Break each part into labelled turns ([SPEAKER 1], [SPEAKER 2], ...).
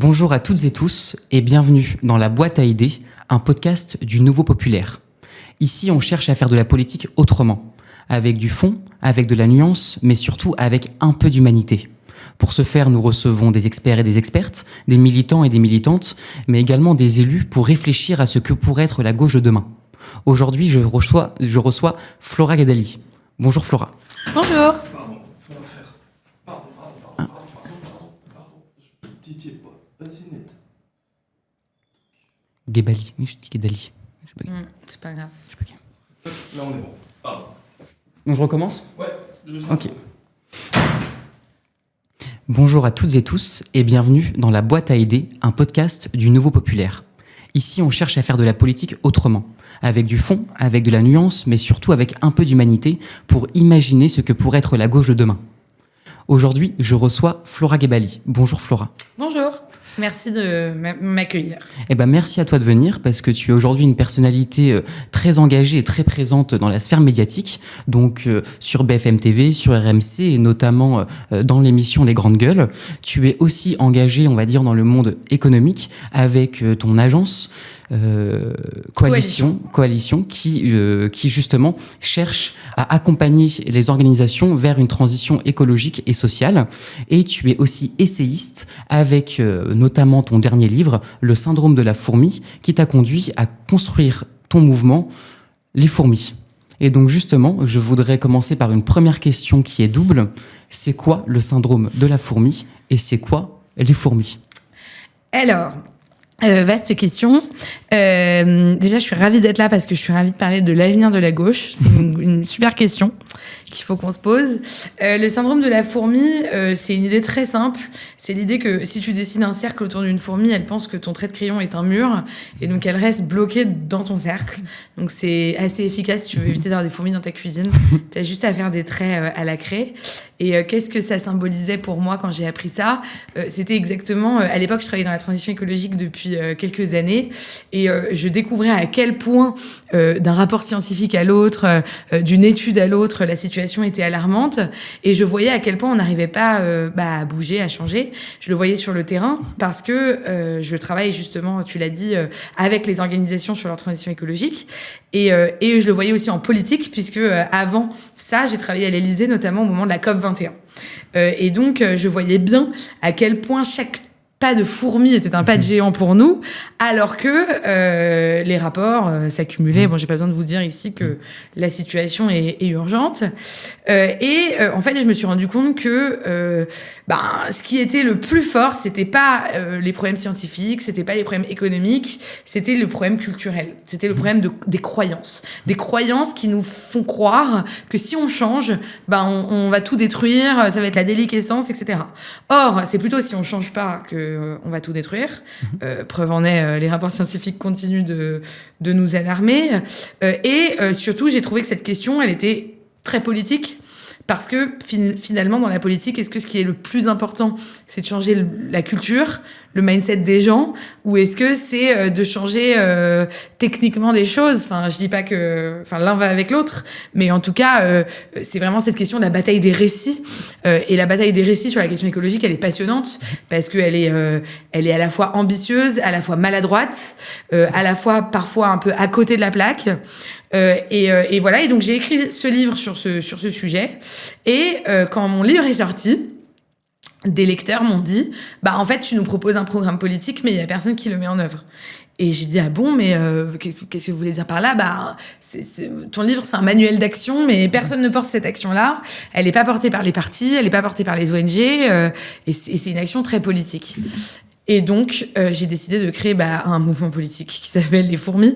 [SPEAKER 1] Bonjour à toutes et tous et bienvenue dans la boîte à idées, un podcast du Nouveau Populaire. Ici, on cherche à faire de la politique autrement, avec du fond, avec de la nuance, mais surtout avec un peu d'humanité. Pour ce faire, nous recevons des experts et des expertes, des militants et des militantes, mais également des élus pour réfléchir à ce que pourrait être la gauche de demain. Aujourd'hui, je reçois Flora Gadali. Bonjour Flora.
[SPEAKER 2] Bonjour.
[SPEAKER 3] Pardon, faut la faire. Pardon. Je titille pas. Vas-y, net.
[SPEAKER 1] Gebali. Oui, je dis Gadali.
[SPEAKER 2] C'est pas grave.
[SPEAKER 3] Là, on est bon. Pardon.
[SPEAKER 1] Donc je recommence ?
[SPEAKER 3] Ouais, je sais.
[SPEAKER 1] Ok. Bonjour à toutes et tous et bienvenue dans la boîte à idées, un podcast du Nouveau Populaire. Ici, on cherche à faire de la politique autrement, avec du fond, avec de la nuance, mais surtout avec un peu d'humanité pour imaginer ce que pourrait être la gauche de demain. Aujourd'hui, je reçois Flora Gebali. Bonjour Flora.
[SPEAKER 2] Bonjour. Merci de m'accueillir.
[SPEAKER 1] Eh ben, merci à toi de venir parce que tu es aujourd'hui une personnalité très engagée et très présente dans la sphère médiatique, donc sur BFM TV, sur RMC et notamment dans l'émission Les Grandes Gueules. Tu es aussi engagée, on va dire, dans le monde économique avec ton agence Coalition qui justement cherche à accompagner les organisations vers une transition écologique et sociale. Et tu es aussi essayiste avec notamment ton dernier livre, Le syndrome de la fourmi, qui t'a conduit à construire ton mouvement Les Fourmis. Et donc justement, je voudrais commencer par une première question qui est double. C'est quoi le syndrome de la fourmi et c'est quoi les fourmis ?
[SPEAKER 2] Alors, vaste question. Déjà, je suis ravie d'être là parce que je suis ravie de parler de l'avenir de la gauche. C'est une super question qu'il faut qu'on se pose. Le syndrome de la fourmi, c'est une idée très simple. C'est l'idée que si tu dessines un cercle autour d'une fourmi, elle pense que ton trait de crayon est un mur et donc elle reste bloquée dans ton cercle. Donc c'est assez efficace si tu veux éviter d'avoir des fourmis dans ta cuisine. T'as juste à faire des traits à la craie. Et qu'est-ce que ça symbolisait pour moi quand j'ai appris ça ? C'était exactement... à l'époque, je travaillais dans la transition écologique depuis quelques années et je découvrais à quel point d'un rapport scientifique à l'autre, d'une étude à l'autre, la situation était alarmante et je voyais à quel point on n'arrivait pas à bouger, à changer. Je le voyais sur le terrain parce que je travaille justement, tu l'as dit, avec les organisations sur leur transition écologique et je le voyais aussi en politique puisque avant ça, j'ai travaillé à l'Élysée notamment au moment de la COP21. Et donc, je voyais bien à quel point chaque pas de fourmi était un pas de géant pour nous, alors que les rapports s'accumulaient. Bon, j'ai pas besoin de vous dire ici que la situation est urgente. En fait, je me suis rendu compte que ce qui était le plus fort, c'était pas les problèmes scientifiques, c'était pas les problèmes économiques, c'était le problème culturel. C'était le problème des croyances. Des croyances qui nous font croire que si on change, on va tout détruire, ça va être la déliquescence, etc. Or, c'est plutôt si on change pas que on va tout détruire. Preuve en est, les rapports scientifiques continuent de nous alarmer. Surtout, j'ai trouvé que cette question, elle était très politique. Parce que finalement, dans la politique, est-ce que ce qui est le plus important, c'est de changer la culture, le mindset des gens, ou est-ce que c'est de changer techniquement des choses ? Enfin, je dis pas que l'un va avec l'autre, mais en tout cas, c'est vraiment cette question de la bataille des récits. Et la bataille des récits sur la question écologique, elle est passionnante parce qu'elle est à la fois ambitieuse, à la fois maladroite, à la fois parfois un peu à côté de la plaque. Et voilà. Et donc j'ai écrit ce livre sur ce sujet. Et quand mon livre est sorti, des lecteurs m'ont dit en fait tu nous proposes un programme politique mais il y a personne qui le met en œuvre. Et j'ai dit ah bon, mais qu'est-ce que vous voulez dire par là ? Ton livre c'est un manuel d'action mais personne ne porte cette action-là. Elle n'est pas portée par les partis, elle n'est pas portée par les ONG et c'est une action très politique. Et donc, j'ai décidé de créer un mouvement politique qui s'appelle Les Fourmis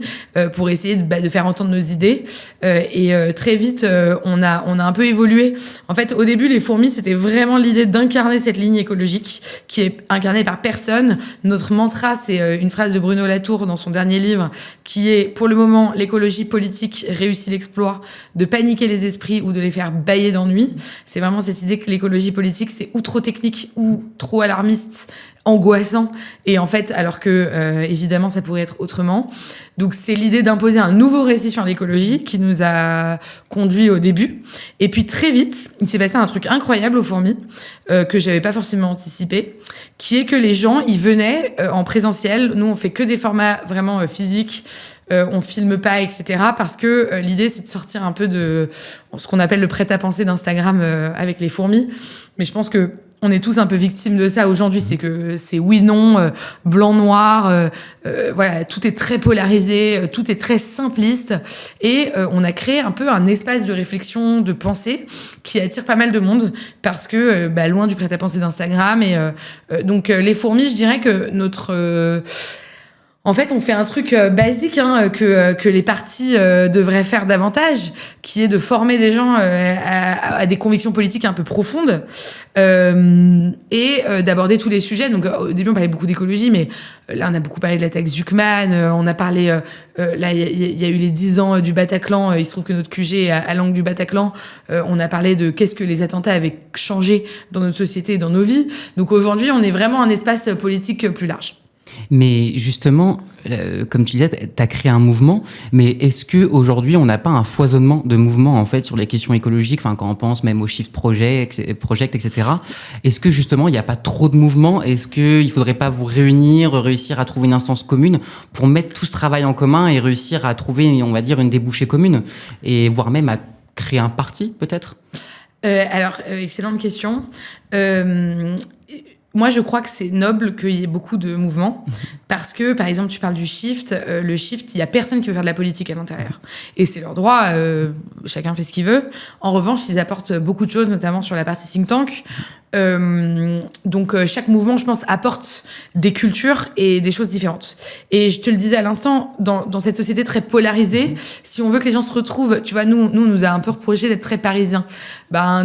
[SPEAKER 2] pour essayer de faire entendre nos idées. Et très vite, on a un peu évolué. En fait, au début, Les Fourmis, c'était vraiment l'idée d'incarner cette ligne écologique qui est incarnée par personne. Notre mantra, c'est une phrase de Bruno Latour dans son dernier livre qui est, pour le moment, l'écologie politique réussit l'exploit de paniquer les esprits ou de les faire bâiller d'ennui. C'est vraiment cette idée que l'écologie politique, c'est ou trop technique ou trop alarmiste, angoissant. Et en fait, alors que évidemment, ça pourrait être autrement. Donc, c'est l'idée d'imposer un nouveau récit sur l'écologie qui nous a conduit au début. Et puis, très vite, il s'est passé un truc incroyable aux fourmis que j'avais pas forcément anticipé, qui est que les gens, ils venaient en présentiel. Nous, on fait que des formats vraiment physiques. On filme pas, etc. Parce que l'idée, c'est de sortir un peu de ce qu'on appelle le prêt-à-penser d'Instagram avec les fourmis. Mais je pense que on est tous un peu victimes de ça aujourd'hui, c'est que c'est oui, non, blanc, noir, voilà, tout est très polarisé, tout est très simpliste, et on a créé un peu un espace de réflexion, de pensée, qui attire pas mal de monde, parce que loin du prêt-à-penser d'Instagram, et donc les fourmis, je dirais que notre en fait, on fait un truc basique que les partis devraient faire davantage, qui est de former des gens à des convictions politiques un peu profondes et d'aborder tous les sujets. Donc, au début, on parlait beaucoup d'écologie, mais là, on a beaucoup parlé de la taxe Zuckman. On a parlé... là, il y a eu les 10 ans du Bataclan. Il se trouve que notre QG est à l'angle du Bataclan. On a parlé de qu'est-ce que les attentats avaient changé dans notre société et dans nos vies. Donc, aujourd'hui, on est vraiment un espace politique plus large.
[SPEAKER 1] Mais justement, comme tu disais, tu as créé un mouvement, mais est-ce qu'aujourd'hui, on n'a pas un foisonnement de mouvements en fait, sur les questions écologiques, quand on pense même au Shift Project, etc. Est-ce que justement, il n'y a pas trop de mouvements? Est-ce qu'il ne faudrait pas vous réunir, réussir à trouver une instance commune pour mettre tout ce travail en commun et réussir à trouver, on va dire, une débouchée commune, et voire même à créer un parti, peut-être?
[SPEAKER 2] Alors, excellente question. Moi, je crois que c'est noble qu'il y ait beaucoup de mouvements parce que, par exemple, tu parles du Shift. Le Shift, il y a personne qui veut faire de la politique à l'intérieur. Et c'est leur droit. Chacun fait ce qu'il veut. En revanche, ils apportent beaucoup de choses, notamment sur la partie think tank. Donc, chaque mouvement, je pense, apporte des cultures et des choses différentes. Et je te le disais à l'instant, dans cette société très polarisée, si on veut que les gens se retrouvent, tu vois, nous, on nous a un peu reproché d'être très parisiens.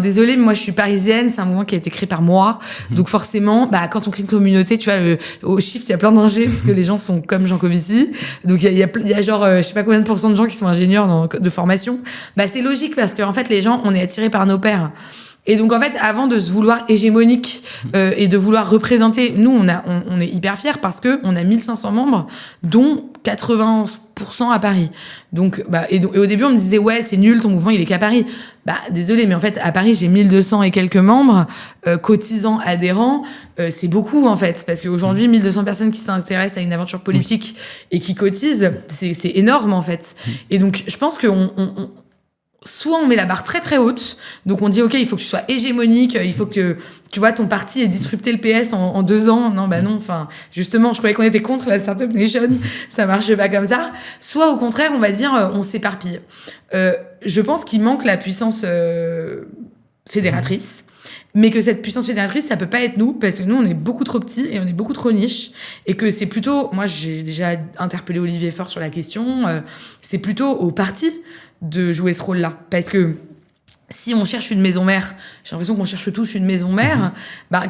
[SPEAKER 2] Désolé, mais moi, je suis parisienne. C'est un mouvement qui a été créé par moi. Donc, forcément, quand on crée une communauté, tu vois, au Shift, il y a plein d'ingés parce que les gens sont comme Jean Covici. Donc, il y a genre, je sais pas combien de pourcents de gens qui sont ingénieurs de formation. C'est logique parce qu'en fait, les gens, on est attirés par nos pairs. Et donc, en fait, avant de se vouloir hégémonique et de vouloir représenter, nous, on est hyper fiers parce que on a 1500 membres, dont 80% à Paris. Donc, et au début, on me disait, ouais, c'est nul, ton mouvement, il est qu'à Paris. Désolé, mais en fait, à Paris, j'ai 1200 et quelques membres, cotisants, adhérents. C'est beaucoup, en fait, parce qu'aujourd'hui, 1200 personnes qui s'intéressent à une aventure politique et qui cotisent, c'est énorme, en fait. Et donc, je pense qu'on soit on met la barre très très haute, donc on dit ok, il faut que tu sois hégémonique, il faut que tu vois ton parti ait disrupté le PS en 2 ans. Non, non, enfin justement, je croyais qu'on était contre la Startup Nation, ça marche pas comme ça. Soit au contraire, on va dire on s'éparpille. Je pense qu'il manque la puissance fédératrice. Mais que cette puissance fédératrice, ça peut pas être nous, parce que nous, on est beaucoup trop petits et on est beaucoup trop niche. Et que c'est plutôt, moi, j'ai déjà interpellé Olivier Faure sur la question, c'est plutôt au parti de jouer ce rôle-là. Parce que si on cherche une maison mère, j'ai l'impression qu'on cherche tous une maison mère,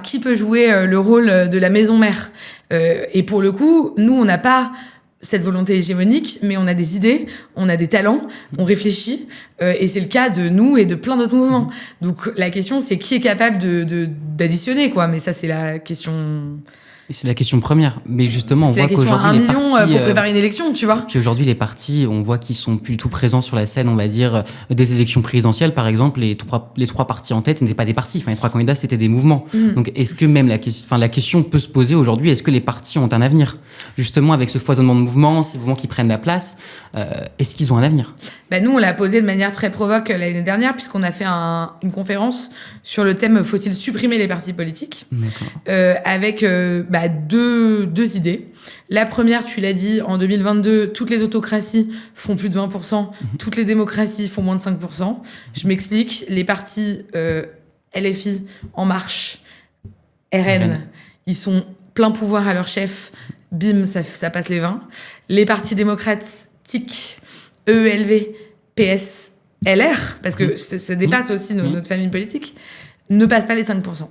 [SPEAKER 2] qui peut jouer le rôle de la maison mère? Et pour le coup, nous, on n'a pas cette volonté hégémonique, mais on a des idées, on a des talents, on réfléchit, et c'est le cas de nous et de plein d'autres mouvements. Donc la question, c'est qui est capable d'additionner, quoi. Mais ça, c'est la question...
[SPEAKER 1] C'est la question première. Mais justement, on voit qu'aujourd'hui,
[SPEAKER 2] c'est la question à 1 million pour préparer une élection, tu vois.
[SPEAKER 1] Puis aujourd'hui, les partis, on voit qu'ils sont plus tout présents sur la scène, on va dire, des élections présidentielles, par exemple. Les trois partis en tête n'étaient pas des partis. Enfin, les 3 candidats, c'était des mouvements. Donc, est-ce que même la question peut se poser aujourd'hui, est-ce que les partis ont un avenir? Justement, avec ce foisonnement de mouvements, ces mouvements qui prennent la place, est-ce qu'ils ont un avenir?
[SPEAKER 2] Nous, on l'a posé de manière très provoque l'année dernière, puisqu'on a fait une conférence sur le thème « Faut-il supprimer les partis politiques ?» avec deux idées. La première, tu l'as dit, en 2022, toutes les autocraties font plus de 20%, toutes les démocraties font moins de 5%. Je m'explique, les partis LFI, En Marche, RN, ils sont plein pouvoir à leur chef, bim, ça passe les 20. Les partis démocratiques, EELV, PS, LR, parce que ça dépasse aussi notre famille politique, ne passent pas les 5%.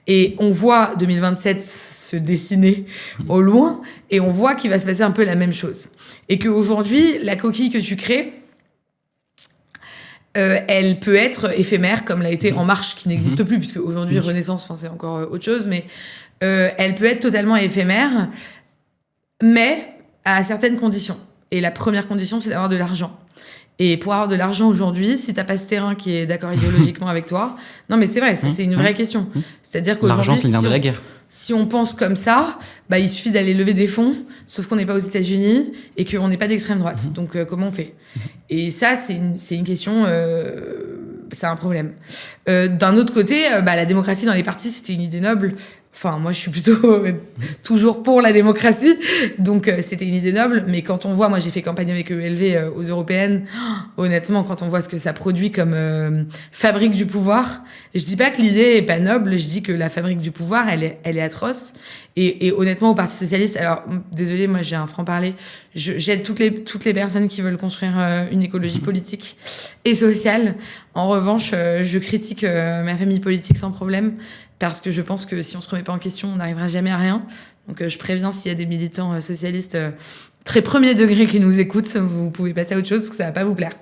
[SPEAKER 2] Et on voit 2027 se dessiner au loin, et on voit qu'il va se passer un peu la même chose. Et qu'aujourd'hui, la coquille que tu crées, elle peut être éphémère, comme l'a été En Marche, qui n'existe plus, puisque aujourd'hui, Renaissance, c'est encore autre chose, mais Elle peut être totalement éphémère, mais à certaines conditions. Et la première condition, c'est d'avoir de l'argent. Et pour avoir de l'argent aujourd'hui, si t'as pas ce terrain qui est d'accord idéologiquement avec toi, non mais c'est vrai, c'est une vraie question. C'est-à-dire qu'aujourd'hui,
[SPEAKER 1] L'argent, c'est le nerf de la guerre.
[SPEAKER 2] Si on pense comme ça, bah il suffit d'aller lever des fonds, sauf qu'on n'est pas aux États-Unis et qu'on n'est pas d'extrême droite. Donc comment on fait ? Et ça, c'est une question, c'est un problème. D'un autre côté, la démocratie dans les partis, c'était une idée noble. Enfin, moi, je suis plutôt toujours pour la démocratie, donc c'était une idée noble. Mais quand on voit, moi, j'ai fait campagne avec ELV aux européennes. Honnêtement, quand on voit ce que ça produit comme fabrique du pouvoir, je dis pas que l'idée est pas noble. Je dis que la fabrique du pouvoir, elle est atroce. Et honnêtement, au Parti socialiste, alors désolé, moi, j'ai un franc-parler. J'aide toutes les personnes qui veulent construire une écologie politique et sociale. En revanche, je critique ma famille politique sans problème. Parce que je pense que si on se remet pas en question, on n'arrivera jamais à rien. Donc je préviens s'il y a des militants socialistes très premier degré qui nous écoutent, vous pouvez passer à autre chose parce que ça va pas vous plaire.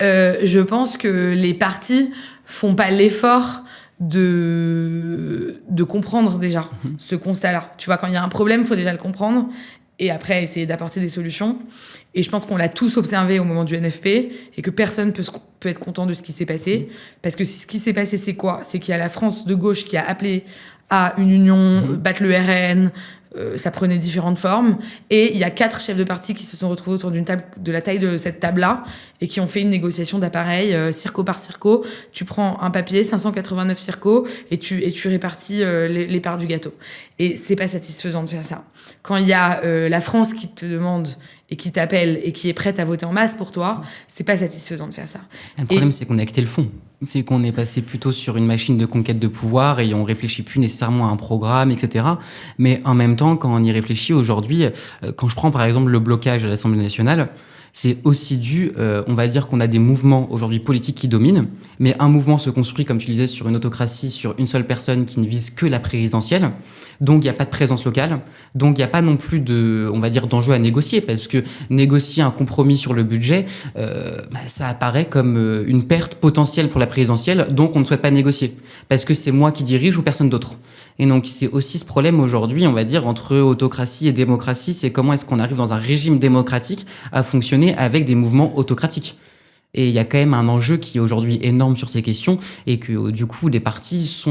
[SPEAKER 2] Je pense que les partis font pas l'effort de comprendre déjà ce constat-là. Tu vois, quand il y a un problème, il faut déjà le comprendre et après essayer d'apporter des solutions. Et je pense qu'on l'a tous observé au moment du NFP et que personne peut être content de ce qui s'est passé. Parce que ce qui s'est passé, c'est quoi ? C'est qu'il y a la France de gauche qui a appelé à une union, battre le RN, ça prenait différentes formes. Et il y a 4 chefs de parti qui se sont retrouvés autour d'une table de la taille de cette table-là et qui ont fait une négociation d'appareil, circo par circo. Tu prends un papier, 589 circos, et tu répartis les parts du gâteau. Et c'est pas satisfaisant de faire ça. Quand il y a la France qui te demande et qui t'appelle et qui est prête à voter en masse pour toi, c'est pas satisfaisant de faire ça.
[SPEAKER 1] Le problème, c'est qu'on a acté le fond. C'est qu'on est passé plutôt sur une machine de conquête de pouvoir et on réfléchit plus nécessairement à un programme, etc. Mais en même temps, quand on y réfléchit aujourd'hui, quand je prends par exemple le blocage à l'Assemblée nationale, c'est aussi dû, on va dire qu'on a des mouvements aujourd'hui politiques qui dominent, mais un mouvement se construit, comme tu disais, sur une autocratie, sur une seule personne qui ne vise que la présidentielle. Donc, il n'y a pas de présence locale. Donc, il n'y a pas non plus on va dire, d'enjeu à négocier, parce que négocier un compromis sur le budget, ça apparaît comme une perte potentielle pour la présidentielle, donc on ne souhaite pas négocier, parce que c'est moi qui dirige ou personne d'autre. Et donc, c'est aussi ce problème aujourd'hui, on va dire, entre autocratie et démocratie, c'est comment est-ce qu'on arrive dans un régime démocratique à fonctionner avec des mouvements autocratiques. Et il y a quand même un enjeu qui est aujourd'hui énorme sur ces questions, et que du coup, les partis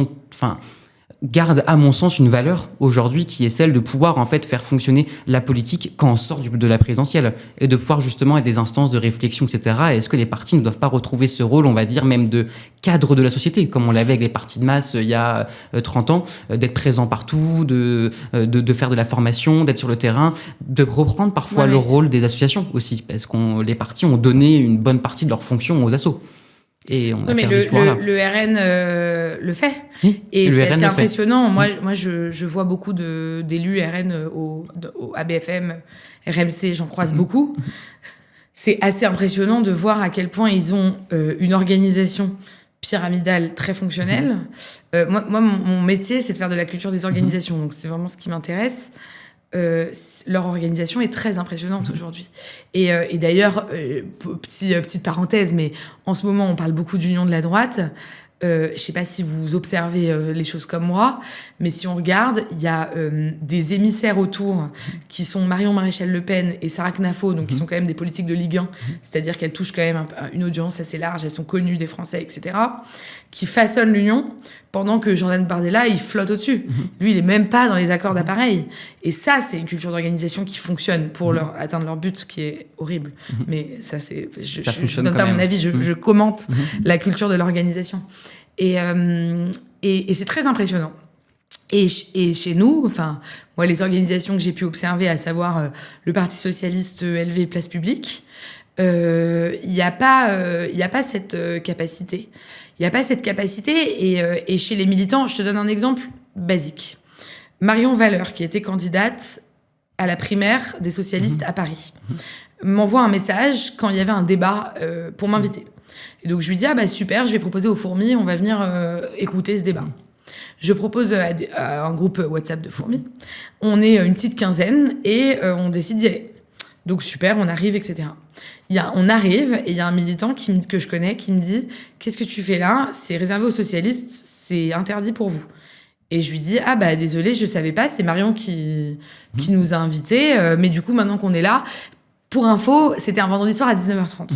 [SPEAKER 1] gardent, à mon sens, une valeur aujourd'hui qui est celle de pouvoir en fait faire fonctionner la politique quand on sort de la présidentielle et de pouvoir justement être des instances de réflexion, etc. Et est-ce que les partis ne doivent pas retrouver ce rôle, on va dire, même de cadre de la société, comme on l'avait avec les partis de masse il y a 30 ans, d'être présent partout, de faire de la formation, d'être sur le terrain, de reprendre parfois le rôle des associations aussi, parce que les partis ont donné une bonne partie de leurs fonctions aux assos. Et on a perdu ce pouvoir-là.
[SPEAKER 2] Le RN le fait.
[SPEAKER 1] Oui,
[SPEAKER 2] et c'est assez
[SPEAKER 1] RN
[SPEAKER 2] impressionnant. Moi, je vois beaucoup d'élus RN au ABFM, RMC, j'en croise beaucoup. C'est assez impressionnant de voir à quel point ils ont une organisation pyramidale très fonctionnelle. Moi, mon métier, c'est de faire de la culture des organisations. Donc, c'est vraiment ce qui m'intéresse. Leur organisation est très impressionnante aujourd'hui. Et d'ailleurs, petite parenthèse, mais en ce moment, on parle beaucoup d'union de la droite. Je sais pas si vous observez les choses comme moi, mais si on regarde, il y a des émissaires autour qui sont Marion Maréchal Le Pen et Sarah Knafo, donc qui sont quand même des politiques de Ligue 1, c'est-à-dire qu'elles touchent quand même une audience assez large, elles sont connues des Français, etc., qui façonnent l'union, pendant que Jordan Bardella, il flotte au-dessus. Lui, il est même pas dans les accords d'appareil. Et ça, c'est une culture d'organisation qui fonctionne pour atteindre leur but, qui est horrible. Mais ça, c'est... Je donne pas mon avis, je commente la culture de l'organisation. Et c'est très impressionnant. Et chez nous, enfin, moi, les organisations que j'ai pu observer, à savoir le Parti socialiste LV Place Publique, il n'y a pas cette capacité. Il n'y a pas cette capacité. Et chez les militants, je te donne un exemple basique. Marion Valeur, qui était candidate à la primaire des socialistes à Paris, m'envoie un message quand il y avait un débat pour m'inviter. Et donc, je lui dis, ah bah super, je vais proposer aux fourmis, on va venir écouter ce débat. Je propose à un groupe WhatsApp de fourmis. On est une petite quinzaine et on décide d'y aller. Donc super, on arrive, etc. On arrive et il y a un militant que je connais qui me dit « Qu'est-ce que tu fais là ? C'est réservé aux socialistes, c'est interdit pour vous. » Et je lui dis, ah bah désolé, je savais pas, c'est Marion qui nous a invités, mais du coup, maintenant qu'on est là, pour info, c'était un vendredi soir à 19h30.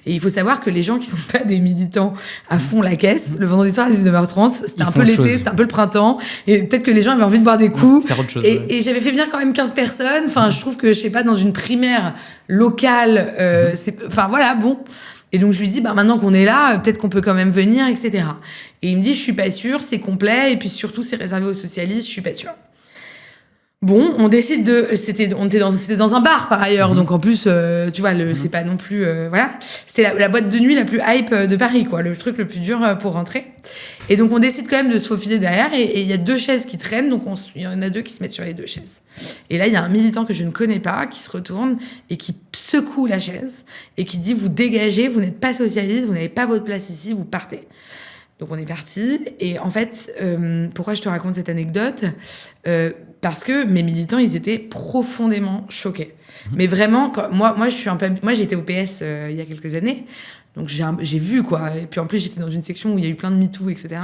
[SPEAKER 2] Et il faut savoir que les gens qui sont pas des militants à fond la caisse, le vendredi soir à 19h30, c'était
[SPEAKER 1] Ils
[SPEAKER 2] un
[SPEAKER 1] font
[SPEAKER 2] peu
[SPEAKER 1] autre
[SPEAKER 2] l'été,
[SPEAKER 1] chose.
[SPEAKER 2] c'était un peu le printemps, et peut-être que les gens avaient envie de boire des coups.
[SPEAKER 1] Faire autre chose.
[SPEAKER 2] Et j'avais fait venir quand même 15 personnes. Enfin, je trouve que, je sais pas, dans une primaire locale, enfin voilà, bon. Et donc, je lui dis, bah, maintenant qu'on est là, peut-être qu'on peut quand même venir, etc. Et il me dit, je suis pas sûre, c'est complet, et puis surtout, c'est réservé aux socialistes, je suis pas sûre. Bon, on décide c'était dans un bar, par ailleurs, donc en plus, tu vois, c'est pas non plus, voilà. C'était la boîte de nuit la plus hype de Paris, quoi, le truc le plus dur pour rentrer. Et donc, on décide quand même de se faufiler derrière, et il y a 2 chaises qui traînent, donc il y en a 2 qui se mettent sur les 2 chaises. Et là, il y a un militant que je ne connais pas qui se retourne et qui secoue la chaise et qui dit, vous dégagez, vous n'êtes pas socialiste, vous n'avez pas votre place ici, vous partez. Donc on est parti. Et en fait, pourquoi je te raconte cette anecdote ? Parce que mes militants, ils étaient profondément choqués. Mais vraiment, moi j'ai été au PS il y a quelques années. Donc j'ai vu, quoi. Et puis en plus, j'étais dans une section où il y a eu plein de MeToo, etc.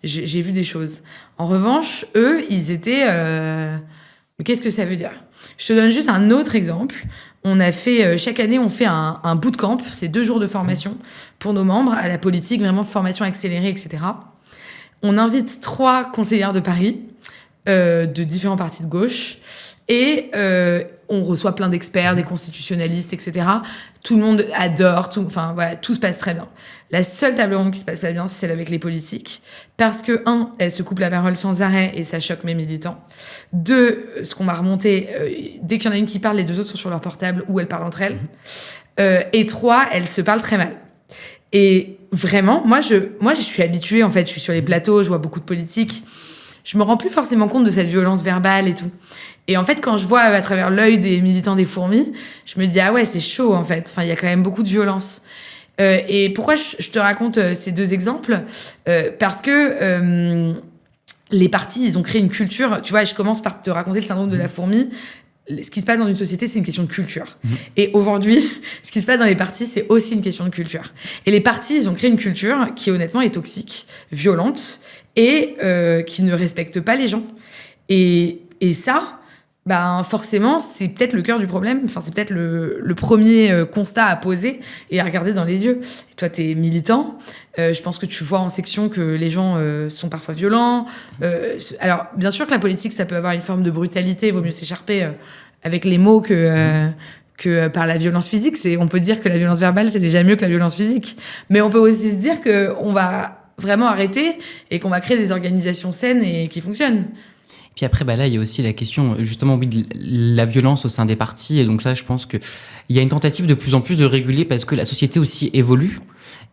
[SPEAKER 2] J'ai vu des choses. En revanche, eux, ils étaient... Mais qu'est-ce que ça veut dire ? Je te donne juste un autre exemple. On a fait, chaque année, on fait un bootcamp. C'est 2 jours de formation pour nos membres à la politique, vraiment formation accélérée, etc. On invite 3 conseillères de Paris, de différents partis de gauche. Et on reçoit plein d'experts, des constitutionnalistes, etc. Tout le monde adore, enfin voilà, tout se passe très bien. La seule table ronde qui se passe pas bien, c'est celle avec les politiques. Parce que, 1, elles se coupent la parole sans arrêt et ça choque mes militants. 2, ce qu'on m'a remonté, dès qu'il y en a une qui parle, les 2 autres sont sur leur portable ou elles parlent entre elles. Et 3, elles se parlent très mal. Et vraiment, moi, je suis habituée, en fait, je suis sur les plateaux, je vois beaucoup de politiques. Je me rends plus forcément compte de cette violence verbale et tout. Et en fait, quand je vois à travers l'œil des militants des fourmis, je me dis, ah ouais, c'est chaud, en fait. Enfin, il y a quand même beaucoup de violence. Et pourquoi je te raconte ces 2 exemples ? Parce que les partis, ils ont créé une culture. Tu vois, je commence par te raconter le syndrome de la fourmi. Ce qui se passe dans une société, c'est une question de culture. Et aujourd'hui, ce qui se passe dans les partis, c'est aussi une question de culture. Et les partis, ils ont créé une culture qui, honnêtement, est toxique, violente, et qui ne respecte pas les gens. Et ça... Ben forcément, c'est peut-être le cœur du problème. Enfin, c'est peut-être le premier constat à poser et à regarder dans les yeux. Et toi, t'es militant. Je pense que tu vois en section que les gens sont parfois violents. Alors, bien sûr que la politique, ça peut avoir une forme de brutalité. Il vaut mieux s'écharper avec les mots que par la violence physique. On peut dire que la violence verbale, c'est déjà mieux que la violence physique. Mais on peut aussi se dire qu'on va vraiment arrêter et qu'on va créer des organisations saines et qui fonctionnent.
[SPEAKER 1] Puis après, bah là, il y a aussi la question, justement, oui, de la violence au sein des partis. Et donc ça, je pense qu'il y a une tentative de plus en plus de réguler parce que la société aussi évolue.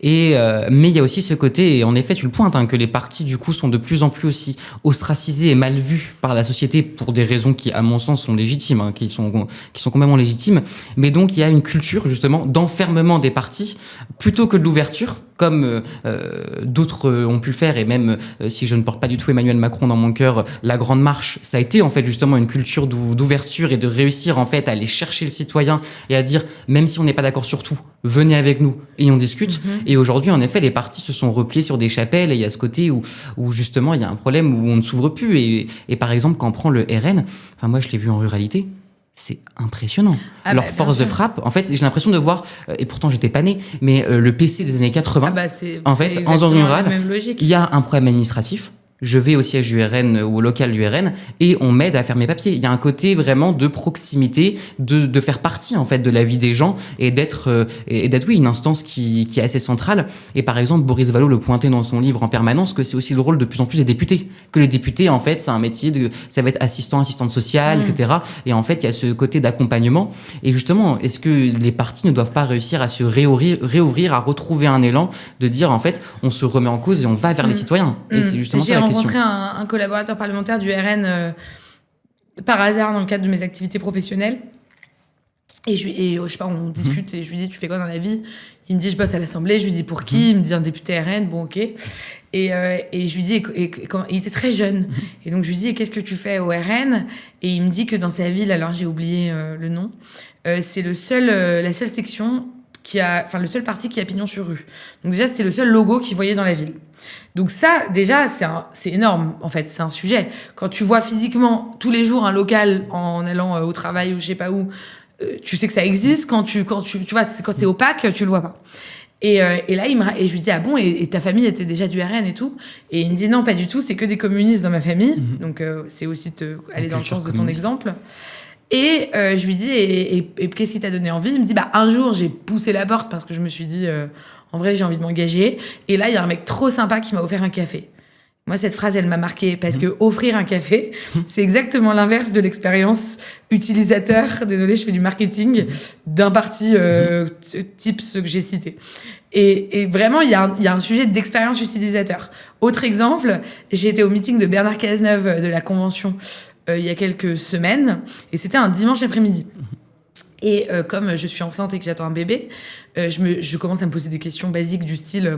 [SPEAKER 1] Mais il y a aussi ce côté, et en effet, tu le pointes, que les partis, du coup, sont de plus en plus aussi ostracisés et mal vus par la société pour des raisons qui, à mon sens, sont légitimes, qui sont complètement légitimes. Mais donc, il y a une culture, justement, d'enfermement des partis plutôt que de l'ouverture, comme d'autres ont pu le faire. Et même si je ne porte pas du tout Emmanuel Macron dans mon cœur, la Grande Marche, ça a été, en fait, justement, une culture d'ouverture et de réussir, en fait, à aller chercher le citoyen et à dire, même si on n'est pas d'accord sur tout, venez avec nous et on discute. Et aujourd'hui, en effet, les partis se sont repliés sur des chapelles et il y a ce côté où justement, il y a un problème où on ne s'ouvre plus. Et par exemple, quand on prend le RN, enfin, moi, je l'ai vu en ruralité, c'est impressionnant. Leur force de frappe, en fait, j'ai l'impression de voir, et pourtant, j'étais pas né, mais le PC des années 80, en fait, en zone rurale, il y a un problème administratif. Je vais au siège du RN ou au local du RN et on m'aide à faire mes papiers. Il y a un côté vraiment de proximité, de faire partie en fait de la vie des gens et d'être oui, une instance qui est assez centrale. Et par exemple, Boris Vallaud le pointait dans son livre en permanence que c'est aussi le rôle de plus en plus des députés. Que les députés en fait, c'est un métier ça va être assistante sociale, etc. Et en fait, il y a ce côté d'accompagnement. Et justement, est-ce que les partis ne doivent pas réussir à se réouvrir, à retrouver un élan, de dire en fait, on se remet en cause et on va vers les citoyens. Et c'est justement ça la question.
[SPEAKER 2] J'ai rencontré un collaborateur parlementaire du RN par hasard dans le cadre de mes activités professionnelles. Et je sais pas, on discute et je lui dis, tu fais quoi dans la vie ? Il me dit, je bosse à l'Assemblée. Je lui dis, pour qui ? Il me dit, un député RN. Bon, ok. Et je lui dis, il était très jeune. Et donc, je lui dis, qu'est-ce que tu fais au RN ? Et il me dit que dans sa ville, alors j'ai oublié le nom, c'est la seule section le seul parti qui a pignon sur rue. Donc déjà, c'est le seul logo qu'ils voyaient dans la ville. Donc ça, déjà, c'est énorme, en fait, c'est un sujet. Quand tu vois physiquement tous les jours un local en allant au travail ou je sais pas où, tu sais que ça existe. Quand tu vois, quand c'est opaque, tu le vois pas. Et là, et je lui dis, ah bon, et ta famille était déjà du RN et tout? Et il me dit, non, pas du tout, c'est que des communistes dans ma famille. Donc, c'est aussi aller dans le sens de ton exemple. Et je lui dis, et qu'est-ce qui t'a donné envie? Il me dit, un jour, j'ai poussé la porte parce que je me suis dit, en vrai, j'ai envie de m'engager. Et là, il y a un mec trop sympa qui m'a offert un café. Moi, cette phrase, elle m'a marquée parce que offrir un café, c'est exactement l'inverse de l'expérience utilisateur. Désolée, je fais du marketing d'un parti type ceux que j'ai cités. Et vraiment, il y a un sujet d'expérience utilisateur. Autre exemple, j'ai été au meeting de Bernard Cazeneuve de la Convention il y a quelques semaines, et c'était un dimanche après-midi. Et comme je suis enceinte et que j'attends un bébé, je commence à me poser des questions basiques du style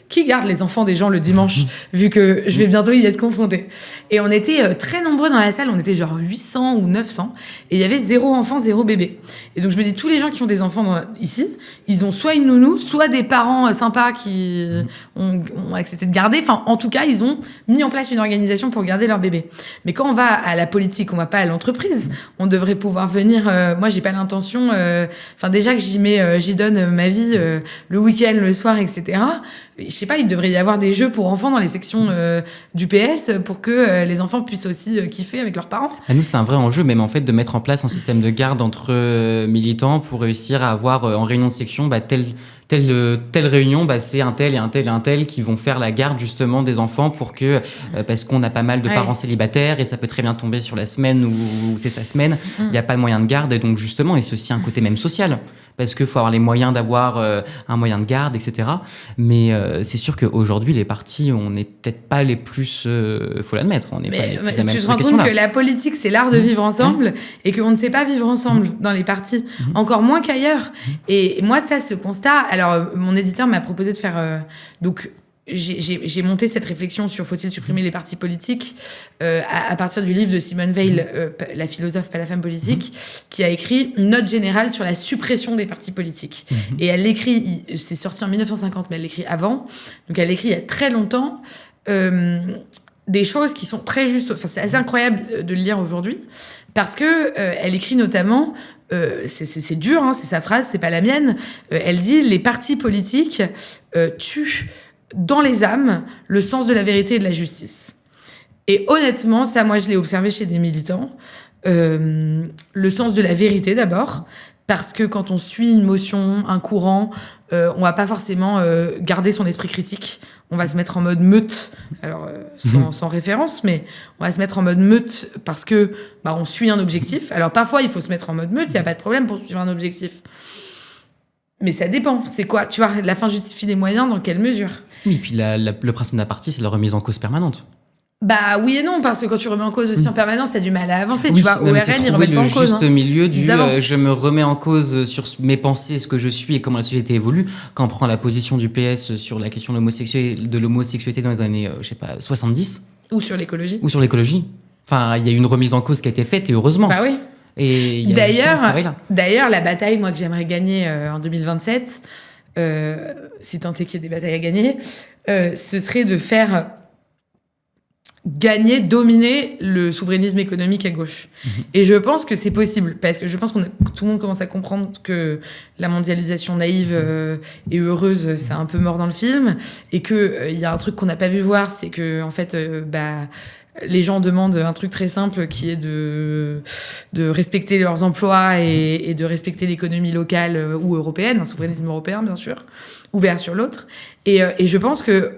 [SPEAKER 2] qui garde les enfants des gens le dimanche, vu que je vais bientôt y être confrontée. Et on était très nombreux dans la salle, on était genre 800 ou 900, et il y avait 0 enfant, 0 bébé. Et donc je me dis, tous les gens qui ont des enfants ici, ils ont soit une nounou, soit des parents sympas qui ont accepté de garder. Enfin, en tout cas, ils ont mis en place une organisation pour garder leur bébé. Mais quand on va à la politique, on va pas à l'entreprise, on devrait pouvoir venir... moi, j'ai pas l'intention... déjà que j'y donne ma vie le week-end, le soir, etc., je sais pas, il devrait y avoir des jeux pour enfants dans les sections du PS pour que les enfants puissent aussi kiffer avec leurs parents.
[SPEAKER 1] À nous, c'est un vrai enjeu, même en fait, de mettre en place un système de garde entre militants pour réussir à avoir en réunion de section telle réunion, c'est un tel et un tel et un tel qui vont faire la garde justement des enfants pour que, parce qu'on a pas mal de parents célibataires et ça peut très bien tomber sur la semaine où c'est sa semaine, il n'y a pas de moyen de garde et donc justement, et c'est aussi un côté même social parce qu'il faut avoir les moyens d'avoir un moyen de garde, etc. Mais c'est sûr qu'aujourd'hui, les partis, on n'est peut-être pas les plus, faut l'admettre, on n'est pas les plus à même
[SPEAKER 2] tu te
[SPEAKER 1] sur
[SPEAKER 2] rends
[SPEAKER 1] ces
[SPEAKER 2] compte
[SPEAKER 1] questions-là.
[SPEAKER 2] que la politique, c'est l'art de vivre ensemble et qu'on ne sait pas vivre ensemble dans les partis, encore moins qu'ailleurs. Et moi, ce constat, alors mon éditeur m'a proposé de faire... donc, j'ai monté cette réflexion sur faut-il supprimer les partis politiques à partir du livre de Simone Veil, la philosophe, pas la femme politique, qui a écrit une note générale sur la suppression des partis politiques. Et elle l'écrit, c'est sorti en 1950, mais elle l'écrit avant. Donc elle l'écrit il y a très longtemps. Des choses qui sont très justes. Enfin, c'est assez incroyable de le lire aujourd'hui parce que elle écrit notamment... c'est dur, hein, c'est sa phrase, c'est pas la mienne. Elle dit les partis politiques tuent dans les âmes le sens de la vérité et de la justice. Et honnêtement, ça, moi, je l'ai observé chez des militants. Le sens de la vérité, d'abord, parce que quand on suit une motion, un courant, on va pas forcément garder son esprit critique. On va se mettre en mode meute, alors sans référence, mais on va se mettre en mode meute parce que on suit un objectif. Alors parfois, il faut se mettre en mode meute, il n'y a pas de problème pour suivre un objectif. Mais ça dépend. C'est quoi? Tu vois, la fin justifie les moyens, dans quelle mesure?
[SPEAKER 1] Oui, et puis le principe d'un parti, c'est la remise en cause permanente.
[SPEAKER 2] Oui et non, parce que quand tu remets en cause aussi en permanence, t'as du mal à avancer.
[SPEAKER 1] Oui,
[SPEAKER 2] tu vois, au RN, ils remettent pas en cause.
[SPEAKER 1] Le juste milieu du
[SPEAKER 2] je
[SPEAKER 1] me remets en cause sur mes pensées, ce que je suis et comment la société évolue. Quand on prend la position du PS sur la question de l'homosexualité dans les années, 70.
[SPEAKER 2] Ou sur l'écologie.
[SPEAKER 1] Enfin, il y a eu une remise en cause qui a été faite et heureusement.
[SPEAKER 2] Bah oui.
[SPEAKER 1] Et
[SPEAKER 2] d'ailleurs, la bataille, moi, que j'aimerais gagner en 2027, si tant est qu'il y ait des batailles à gagner, ce serait de faire dominer le souverainisme économique à gauche. Et je pense que c'est possible, parce que je pense que tout le monde commence à comprendre que la mondialisation naïve et heureuse, c'est un peu mort dans le film, et qu'il y a un truc qu'on n'a pas vu voir, c'est que, en fait, les gens demandent un truc très simple qui est de respecter leurs emplois et de respecter l'économie locale ou européenne, un souverainisme européen, bien sûr, ouvert sur l'autre. Et je pense que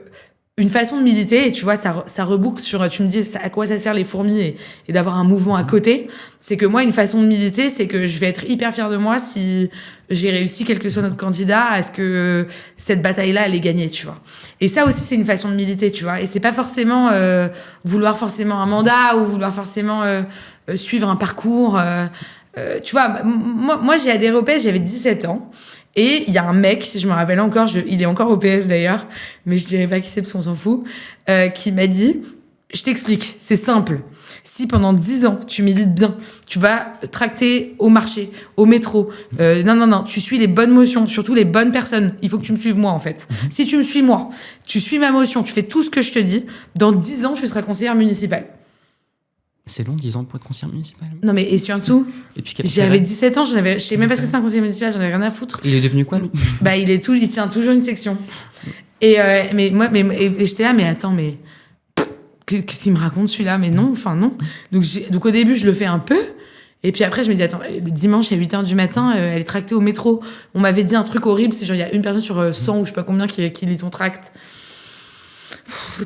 [SPEAKER 2] une façon de militer, et tu vois, ça reboucle sur, tu me dis à quoi ça sert les fourmis et d'avoir un mouvement à côté, c'est que moi, une façon de militer, c'est que je vais être hyper fière de moi si j'ai réussi, quel que soit notre candidat, à ce que cette bataille-là, elle est gagnée, tu vois. Et ça aussi, c'est une façon de militer, tu vois. Et c'est pas forcément vouloir forcément un mandat ou vouloir forcément suivre un parcours. Tu vois, moi, j'ai adhéré au PS, j'avais 17 ans. Et il y a un mec, je me rappelle encore, il est encore au PS d'ailleurs, mais je dirais pas qui c'est parce qu'on s'en fout, qui m'a dit Je t'explique, c'est simple. Si pendant 10 ans, tu milites bien, tu vas tracter au marché, au métro, non, tu suis les bonnes motions, surtout les bonnes personnes. Il faut que tu me suives moi, en fait. Si tu me suis moi, tu suis ma motion, tu fais tout ce que je te dis, dans 10 ans, tu seras conseillère municipale.
[SPEAKER 1] C'est long, 10 ans pour être conseillère municipale.
[SPEAKER 2] Non, mais et surtout,
[SPEAKER 1] Et puis
[SPEAKER 2] j'avais 17 ans, je sais même pas ce que c'est un conseiller municipal, j'en avais rien à foutre.
[SPEAKER 1] Il est devenu quoi, lui?
[SPEAKER 2] Bah, il tient toujours une section. Et j'étais là, mais attends, mais qu'est-ce qu'il me raconte celui-là? Mais non, enfin non. Donc au début, je le fais un peu. Et puis après, je me dis, attends, le dimanche à 8h du matin, elle est tractée au métro. On m'avait dit un truc horrible, c'est genre, il y a une personne sur 100 ou je sais pas combien qui lit ton tract.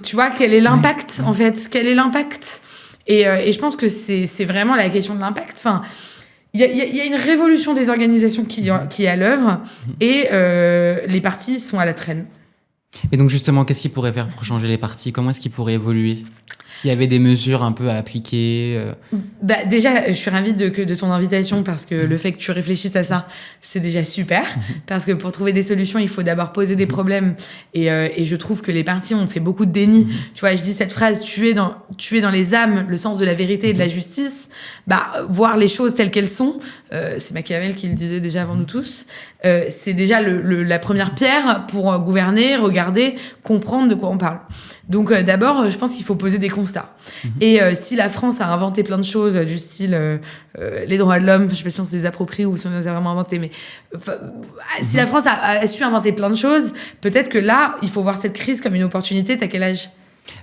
[SPEAKER 2] Tu vois, quel est l'impact, en fait? Quel est l'impact? Et je pense que c'est vraiment la question de l'impact. Enfin, il y a une révolution des organisations qui est à l'œuvre et les partis sont à la traîne.
[SPEAKER 1] Et donc justement, qu'est-ce qu'il pourrait faire pour changer les partis? Comment est-ce qu'il pourrait évoluer? S'il y avait des mesures un peu à appliquer
[SPEAKER 2] Bah, déjà, je suis ravie de ton invitation parce que le fait que tu réfléchisses à ça, c'est déjà super. Parce que pour trouver des solutions, il faut d'abord poser des problèmes. Et je trouve que les partis ont fait beaucoup de déni. Tu vois, je dis cette phrase, tuer dans les âmes le sens de la vérité et de la justice. Bah, voir les choses telles qu'elles sont, c'est Machiavel qui le disait déjà avant nous tous. C'est déjà la première pierre pour gouverner, regarder, comprendre de quoi on parle. Donc d'abord, je pense qu'il faut poser des constats. Et si la France a inventé plein de choses du style les droits de l'homme, je sais pas si on se les approprie ou si on les a vraiment inventés, mais si la France a su inventer plein de choses, peut-être que là, il faut voir cette crise comme une opportunité. T'as quel âge?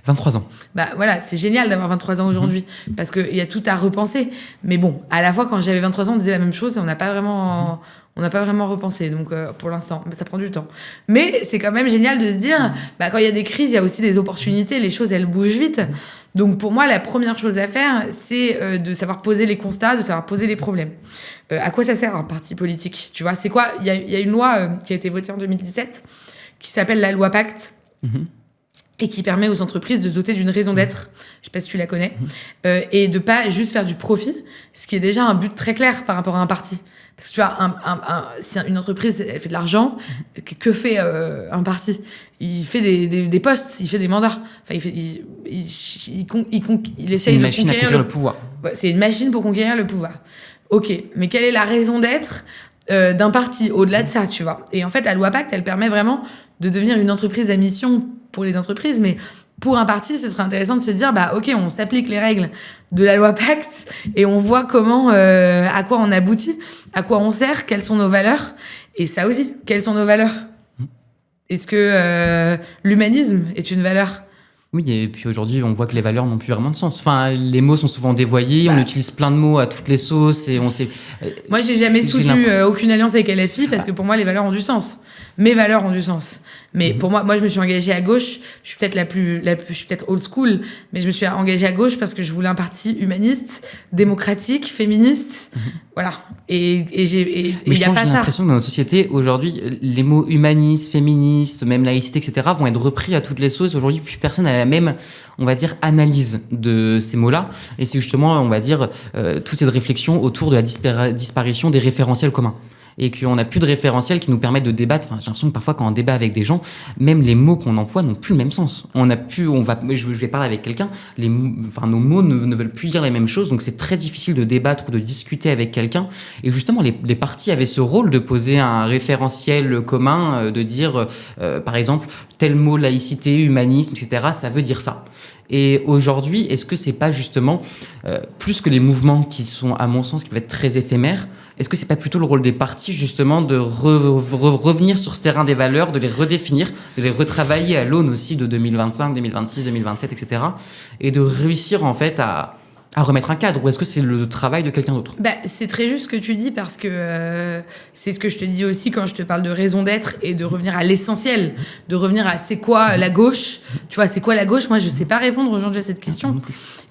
[SPEAKER 1] 23 ans.
[SPEAKER 2] Bah voilà, c'est génial d'avoir 23 ans aujourd'hui parce qu'il y a tout à repenser. Mais bon, à la fois, quand j'avais 23 ans, on disait la même chose et on n'a pas vraiment repensé. Donc, pour l'instant, ça prend du temps. Mais c'est quand même génial de se dire, bah, quand il y a des crises, il y a aussi des opportunités. Les choses, elles bougent vite. Donc, pour moi, la première chose à faire, c'est de savoir poser les constats, de savoir poser les problèmes. À quoi ça sert un parti politique? Tu vois, c'est quoi? Il y a une loi qui a été votée en 2017 qui s'appelle la loi Pacte. Et qui permet aux entreprises de se doter d'une raison d'être, je sais pas si tu la connais, et de pas juste faire du profit, ce qui est déjà un but très clair par rapport à un parti. Parce que tu vois, si une entreprise elle fait de l'argent, que fait un parti? Il fait des postes, il fait des mandats. Enfin, il essaye de
[SPEAKER 1] machine à conquérir le pouvoir.
[SPEAKER 2] Ouais, c'est une machine pour conquérir le pouvoir. Ok, mais quelle est la raison d'être d'un parti au-delà de ça, tu vois? Et en fait, la loi Pacte, elle permet vraiment de devenir une entreprise à mission pour les entreprises, mais pour un parti, ce serait intéressant de se dire, bah ok, on s'applique les règles de la loi Pacte et on voit comment, à quoi on aboutit, à quoi on sert, quelles sont nos valeurs, et ça aussi, quelles sont nos valeurs? Est-ce que l'humanisme est une valeur?
[SPEAKER 1] Oui, et puis aujourd'hui, on voit que les valeurs n'ont plus vraiment de sens. Enfin, les mots sont souvent dévoyés, on utilise plein de mots à toutes les sauces et on sait...
[SPEAKER 2] Moi, j'ai jamais soutenu aucune alliance avec LFI parce que pour moi, les valeurs ont du sens. Mes valeurs ont du sens. Mais pour moi, je me suis engagée à gauche. Je suis peut-être je suis peut-être old school, mais je me suis engagée à gauche parce que je voulais un parti humaniste, démocratique, féministe. Voilà. Et il y a pas ça.
[SPEAKER 1] J'ai l'impression que dans notre société, aujourd'hui, les mots humaniste, féministe, même laïcité, etc., vont être repris à toutes les sauces. Aujourd'hui, plus personne n'a la même, on va dire, analyse de ces mots-là. Et c'est justement, on va dire, toute cette réflexion autour de la disparition des référentiels communs. Et qu'on n'a plus de référentiels qui nous permettent de débattre. Enfin, j'ai l'impression que parfois, quand on débat avec des gens, même les mots qu'on emploie n'ont plus le même sens. Je vais parler avec quelqu'un, nos mots ne veulent plus dire les mêmes choses, donc c'est très difficile de débattre ou de discuter avec quelqu'un. Et justement, les partis avaient ce rôle de poser un référentiel commun, de dire, par exemple, tel mot, laïcité, humanisme, etc., ça veut dire ça. Et aujourd'hui, est-ce que c'est pas justement, plus que les mouvements qui sont, à mon sens, qui vont être très éphémères, est-ce que c'est pas plutôt le rôle des partis, justement, de revenir sur ce terrain des valeurs, de les redéfinir, de les retravailler à l'aune aussi de 2025, 2026, 2027, etc. et de réussir, en fait, à remettre un cadre, ou est-ce que c'est le travail de quelqu'un d'autre?
[SPEAKER 2] Bah, c'est très juste ce que tu dis parce que c'est ce que je te dis aussi quand je te parle de raison d'être et de revenir à l'essentiel, de revenir à c'est quoi la gauche. Tu vois, c'est quoi la gauche? Moi, je sais pas répondre aujourd'hui à cette question.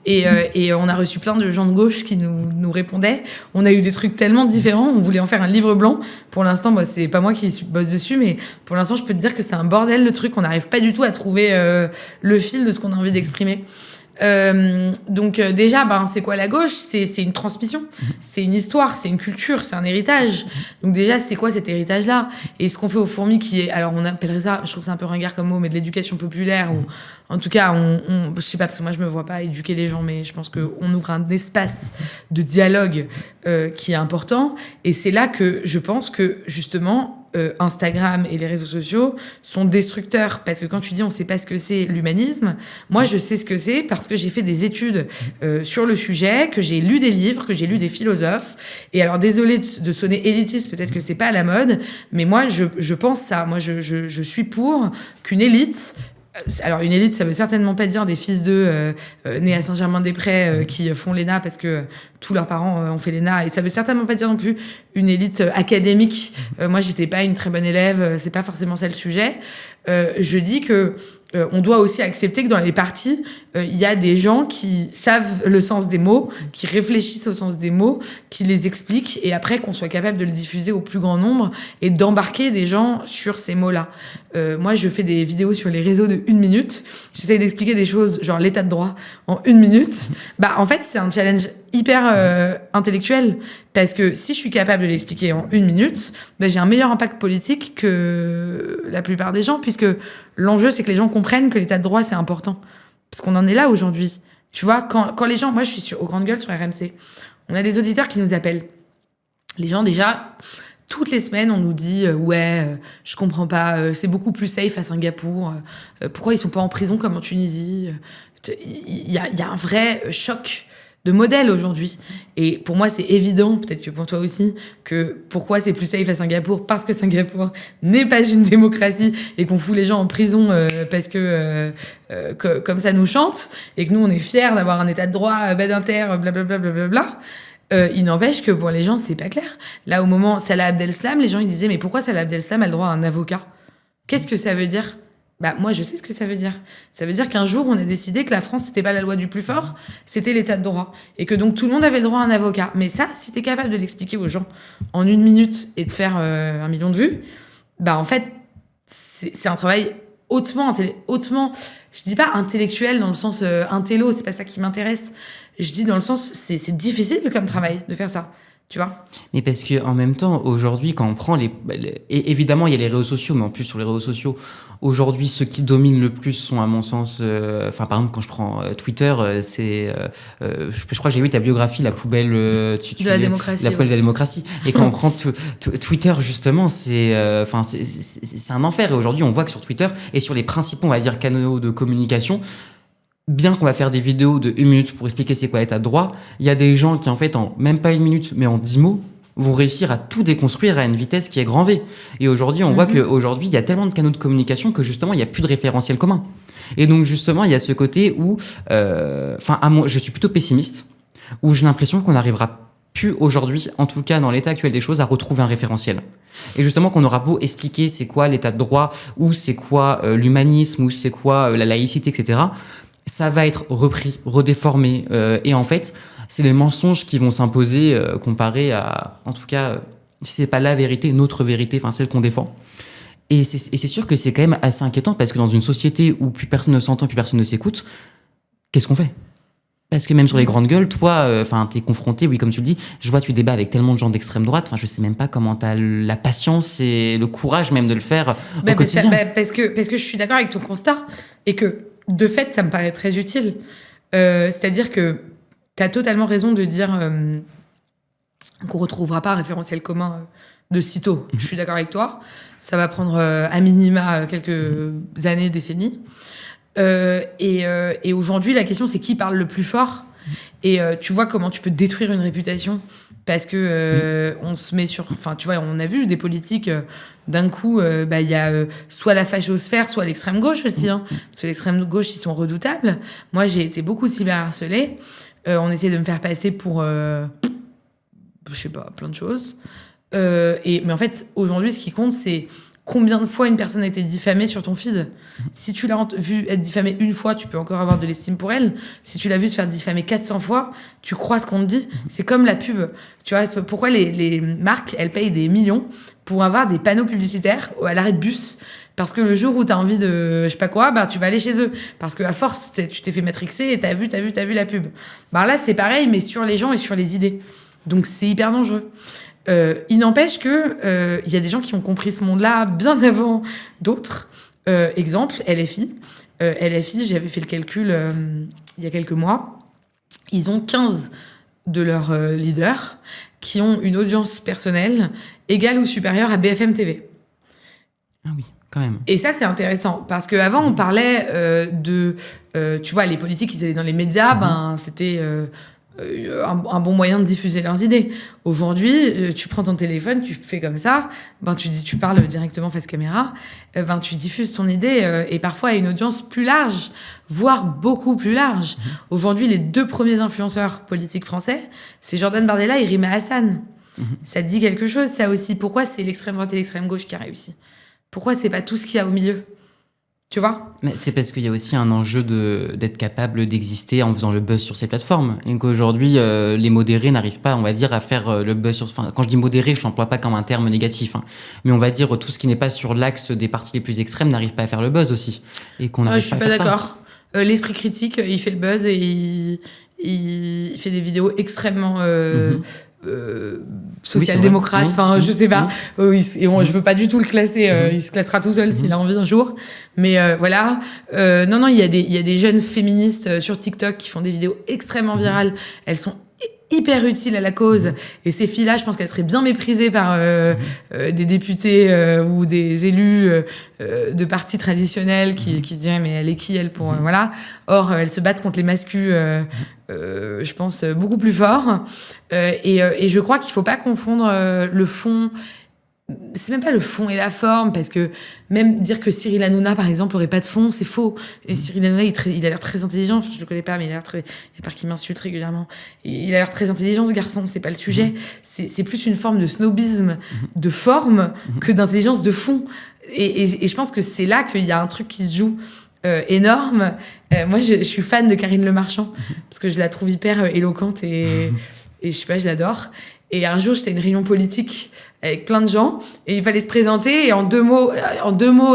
[SPEAKER 2] Et on a reçu plein de gens de gauche qui nous répondaient. On a eu des trucs tellement différents. On voulait en faire un livre blanc. Pour l'instant, c'est pas moi qui bosse dessus, mais pour l'instant, je peux te dire que c'est un bordel le truc. On n'arrive pas du tout à trouver le fil de ce qu'on a envie d'exprimer. Donc déjà, c'est quoi la gauche ? C'est une transmission, c'est une histoire, c'est une culture, c'est un héritage. Donc déjà, c'est quoi cet héritage-là ? Et ce qu'on fait aux fourmis, qui est, alors on appellerait ça, je trouve ça un peu ringard comme mot, mais de l'éducation populaire, ou en tout cas, je sais pas, parce que moi je me vois pas éduquer les gens, mais je pense qu'on ouvre un espace de dialogue qui est important. Et c'est là que je pense que justement, Instagram et les réseaux sociaux sont destructeurs, parce que quand tu dis on sait pas ce que c'est l'humanisme, moi je sais ce que c'est parce que j'ai fait des études sur le sujet, que j'ai lu des livres, que j'ai lu des philosophes. Et alors désolé de sonner élitiste, peut-être que c'est pas à la mode, mais moi je pense ça. Moi je suis pour qu'une élite, alors une élite, ça veut certainement pas dire des fils d'eux nés à Saint-Germain-des-Prés qui font l'ENA parce que tous leurs parents ont fait l'ENA, et ça veut certainement pas dire non plus une élite académique. Moi, j'étais pas une très bonne élève, c'est pas forcément ça le sujet. Je dis que on doit aussi accepter que dans les partis, il y a des gens qui savent le sens des mots, qui réfléchissent au sens des mots, qui les expliquent, et après qu'on soit capable de le diffuser au plus grand nombre et d'embarquer des gens sur ces mots-là. Moi, je fais des vidéos sur les réseaux de 1 minute. J'essaie d'expliquer des choses, genre l'état de droit, en 1 minute. En fait, c'est un challenge hyper intellectuel, parce que si je suis capable de l'expliquer en 1 minute, j'ai un meilleur impact politique que la plupart des gens, puisque l'enjeu, c'est que les gens comprennent que l'état de droit, c'est important. Parce qu'on en est là aujourd'hui. Tu vois, quand les gens... Moi, je suis aux Grandes Gueules sur RMC. On a des auditeurs qui nous appellent. Les gens, déjà, toutes les semaines, on nous dit je comprends pas, c'est beaucoup plus safe à Singapour. Pourquoi ils sont pas en prison comme en Tunisie ? Il y a un vrai choc de modèle aujourd'hui. Et pour moi, c'est évident, peut-être que pour toi aussi, que pourquoi c'est plus safe à Singapour ? Parce que Singapour n'est pas une démocratie et qu'on fout les gens en prison parce que comme ça nous chante, et que nous, on est fiers d'avoir un état de droit, badinter, blablabla, blablabla. Il n'empêche que pour les gens, c'est pas clair. Là, au moment Salah Abdeslam, les gens ils disaient mais pourquoi Salah Abdeslam a le droit à un avocat ? Qu'est-ce que ça veut dire ? Moi, je sais ce que ça veut dire. Ça veut dire qu'un jour, on a décidé que la France, c'était pas la loi du plus fort, c'était l'état de droit. Et que donc, tout le monde avait le droit à un avocat. Mais ça, si t'es capable de l'expliquer aux gens en 1 minute et de faire 1 million de vues, en fait, c'est un travail hautement, je dis pas intellectuel dans le sens intello, c'est pas ça qui m'intéresse. Je dis dans le sens, c'est difficile comme travail de faire ça. Tu vois ?
[SPEAKER 1] Mais parce que en même temps, aujourd'hui, quand on prend et évidemment, il y a les réseaux sociaux, mais en plus sur les réseaux sociaux, aujourd'hui, ceux qui dominent le plus sont, à mon sens, par exemple, quand je prends Twitter, je crois que j'ai vu ta biographie, la poubelle
[SPEAKER 2] de la démocratie.
[SPEAKER 1] La poubelle de la démocratie. Et quand on prend Twitter, justement, c'est un enfer. Et aujourd'hui, on voit que sur Twitter et sur les principaux, on va dire, canaux de communication, bien qu'on va faire des vidéos de 1 minute pour expliquer c'est quoi l'état de droit, il y a des gens qui, en fait, en même pas 1 minute, mais en 10 mots, vont réussir à tout déconstruire à une vitesse qui est grand V. Et aujourd'hui, on voit qu'aujourd'hui, il y a tellement de canaux de communication que, justement, il n'y a plus de référentiel commun. Et donc, justement, il y a ce côté où, je suis plutôt pessimiste, où j'ai l'impression qu'on n'arrivera plus aujourd'hui, en tout cas dans l'état actuel des choses, à retrouver un référentiel. Et justement, qu'on aura beau expliquer c'est quoi l'état de droit, ou c'est quoi l'humanisme, ou c'est quoi la laïcité, etc., ça va être repris, redéformé. Et en fait, c'est les mensonges qui vont s'imposer comparé à, en tout cas, si c'est pas la vérité, notre vérité, celle qu'on défend. Et c'est sûr que c'est quand même assez inquiétant, parce que dans une société où plus personne ne s'entend, plus personne ne s'écoute, qu'est-ce qu'on fait ? Parce que même sur les grandes gueules, toi, t'es confronté, oui, comme tu le dis, je vois tu débats avec tellement de gens d'extrême droite, je sais même pas comment t'as la patience et le courage même de le faire au quotidien.
[SPEAKER 2] Parce que je suis d'accord avec ton constat, et que, de fait, ça me paraît très utile. C'est-à-dire que t'as totalement raison de dire qu'on retrouvera pas un référentiel commun de sitôt. Je suis d'accord avec toi. Ça va prendre à minima quelques années, décennies. Et aujourd'hui, la question, c'est qui parle le plus fort. Et tu vois comment tu peux détruire une réputation, parce que on se met sur... tu vois, on a vu des politiques, d'un coup, y a soit la fachosphère, soit l'extrême gauche aussi. Parce que l'extrême gauche, ils sont redoutables. Moi, j'ai été beaucoup cyberharcelée. On essaie de me faire passer pour... je sais pas, plein de choses. Mais en fait, aujourd'hui, ce qui compte, c'est combien de fois une personne a été diffamée sur ton feed. Si tu l'as vu être diffamée une fois, tu peux encore avoir de l'estime pour elle. Si tu l'as vu se faire diffamer 400 fois, tu crois ce qu'on te dit. C'est comme la pub. Tu vois, pourquoi les marques, elles payent des millions pour avoir des panneaux publicitaires à l'arrêt de bus? Parce que le jour où tu as envie de je sais pas quoi, tu vas aller chez eux. Parce qu'à force, tu t'es fait matrixer et t'as vu la pub. Là, c'est pareil, mais sur les gens et sur les idées. Donc, c'est hyper dangereux. Il n'empêche que y a des gens qui ont compris ce monde-là bien avant d'autres. Exemple, LFI. LFI, j'avais fait le calcul il y a quelques mois. Ils ont 15 de leurs leaders qui ont une audience personnelle égale ou supérieure à BFM TV.
[SPEAKER 1] Ah oui. Quand même.
[SPEAKER 2] Et ça, c'est intéressant, parce qu'avant, on parlait tu vois, les politiques, ils allaient dans les médias, c'était un bon moyen de diffuser leurs idées. Aujourd'hui, tu prends ton téléphone, tu fais comme ça, tu parles directement face caméra, tu diffuses ton idée, et parfois à une audience plus large, voire beaucoup plus large. Aujourd'hui, les 2 premiers influenceurs politiques français, c'est Jordan Bardella et Rima Hassan. Ça dit quelque chose, ça aussi. Pourquoi c'est l'extrême droite et l'extrême gauche qui a réussi? Pourquoi c'est pas tout ce qu'il y a au milieu? Tu vois?
[SPEAKER 1] Mais c'est parce qu'il y a aussi un enjeu d'être capable d'exister en faisant le buzz sur ces plateformes. Et qu'aujourd'hui, les modérés n'arrivent pas, on va dire, à faire le buzz sur... Enfin, quand je dis modéré, je l'emploie pas comme un terme négatif. Mais on va dire, tout ce qui n'est pas sur l'axe des partis les plus extrêmes n'arrive pas à faire le buzz aussi. Et qu'on n'arrive
[SPEAKER 2] je suis
[SPEAKER 1] pas
[SPEAKER 2] pas
[SPEAKER 1] à faire
[SPEAKER 2] d'accord. L'esprit critique, il fait le buzz et il fait des vidéos extrêmement... social-démocrate, je sais pas. Je veux pas du tout le classer. Il se classera tout seul s'il a envie un jour. Mais voilà. Non, il y a des jeunes féministes sur TikTok qui font des vidéos extrêmement virales. Elles sont hyper utiles à la cause. Et ces filles-là, je pense qu'elles seraient bien méprisées par des députés ou des élus de partis traditionnels qui se diraient mais elle est qui elle pour voilà. Or elles se battent contre les mascus. Je pense beaucoup plus fort. Et je crois qu'il faut pas confondre le fond. C'est même pas le fond et la forme, parce que même dire que Cyril Hanouna, par exemple, aurait pas de fond, c'est faux. Et Cyril Hanouna, il a l'air très intelligent. Enfin, je le connais pas, mais il a l'air très... Il y a part qu'il m'insulte régulièrement. Et il a l'air très intelligent, ce garçon. C'est pas le sujet. C'est plus une forme de snobisme de forme que d'intelligence de fond. Et je pense que c'est là qu'il y a un truc qui se joue énorme. Moi, je suis fan de Karine Le Marchand, parce que je la trouve hyper éloquente et je sais pas, je l'adore. Et un jour, j'étais à une réunion politique avec plein de gens et il fallait se présenter et en deux mots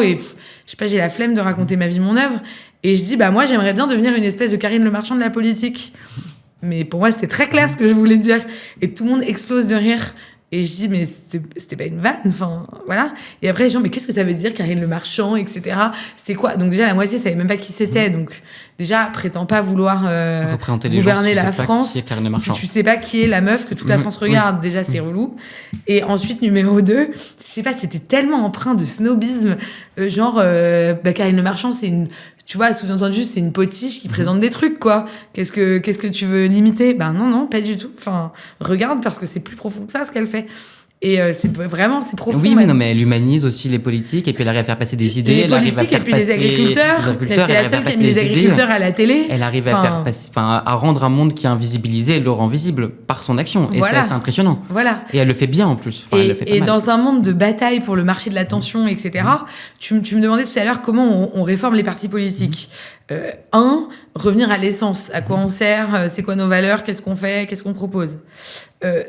[SPEAKER 2] et je sais pas, j'ai la flemme de raconter ma vie, mon œuvre. Et je dis, moi, j'aimerais bien devenir une espèce de Karine Le Marchand de la politique. Mais pour moi, c'était très clair ce que je voulais dire. Et tout le monde explose de rire. Et je dis, mais c'était pas une vanne, enfin, voilà. Et après, les gens, mais qu'est-ce que ça veut dire, Karine Le Marchand, etc. C'est quoi? Donc déjà, la moitié savait même pas qui c'était. Donc déjà, prétends pas vouloir gouverner la France si tu sais pas qui est la meuf que toute la France regarde. Déjà, c'est relou. Et ensuite, numéro 2, je sais pas, c'était tellement empreint de snobisme. Karine Le Marchand, c'est une... Tu vois, sous-entendu, c'est une potiche qui présente des trucs, quoi. Qu'est-ce que tu veux limiter? Non, pas du tout. Enfin, regarde, parce que c'est plus profond que ça, ce qu'elle fait. Et c'est profond.
[SPEAKER 1] Oui, mais non, mais elle humanise aussi les politiques, et puis elle arrive à faire passer des idées.
[SPEAKER 2] Elle arrive à faire passer les agriculteurs. C'est la seule qui a mis les agriculteurs à la télé.
[SPEAKER 1] Elle arrive à rendre un monde qui est invisibilisé, elle le rend visible par son action. Et ça, c'est impressionnant.
[SPEAKER 2] Voilà.
[SPEAKER 1] Et elle le fait bien, en plus.
[SPEAKER 2] Elle le fait pas mal. Dans un monde de bataille pour le marché de l'attention, etc., tu me demandais tout à l'heure comment on réforme les partis politiques. Revenir à l'essence. À quoi on sert? C'est quoi nos valeurs? Qu'est-ce qu'on fait? Qu'est-ce qu'on propose?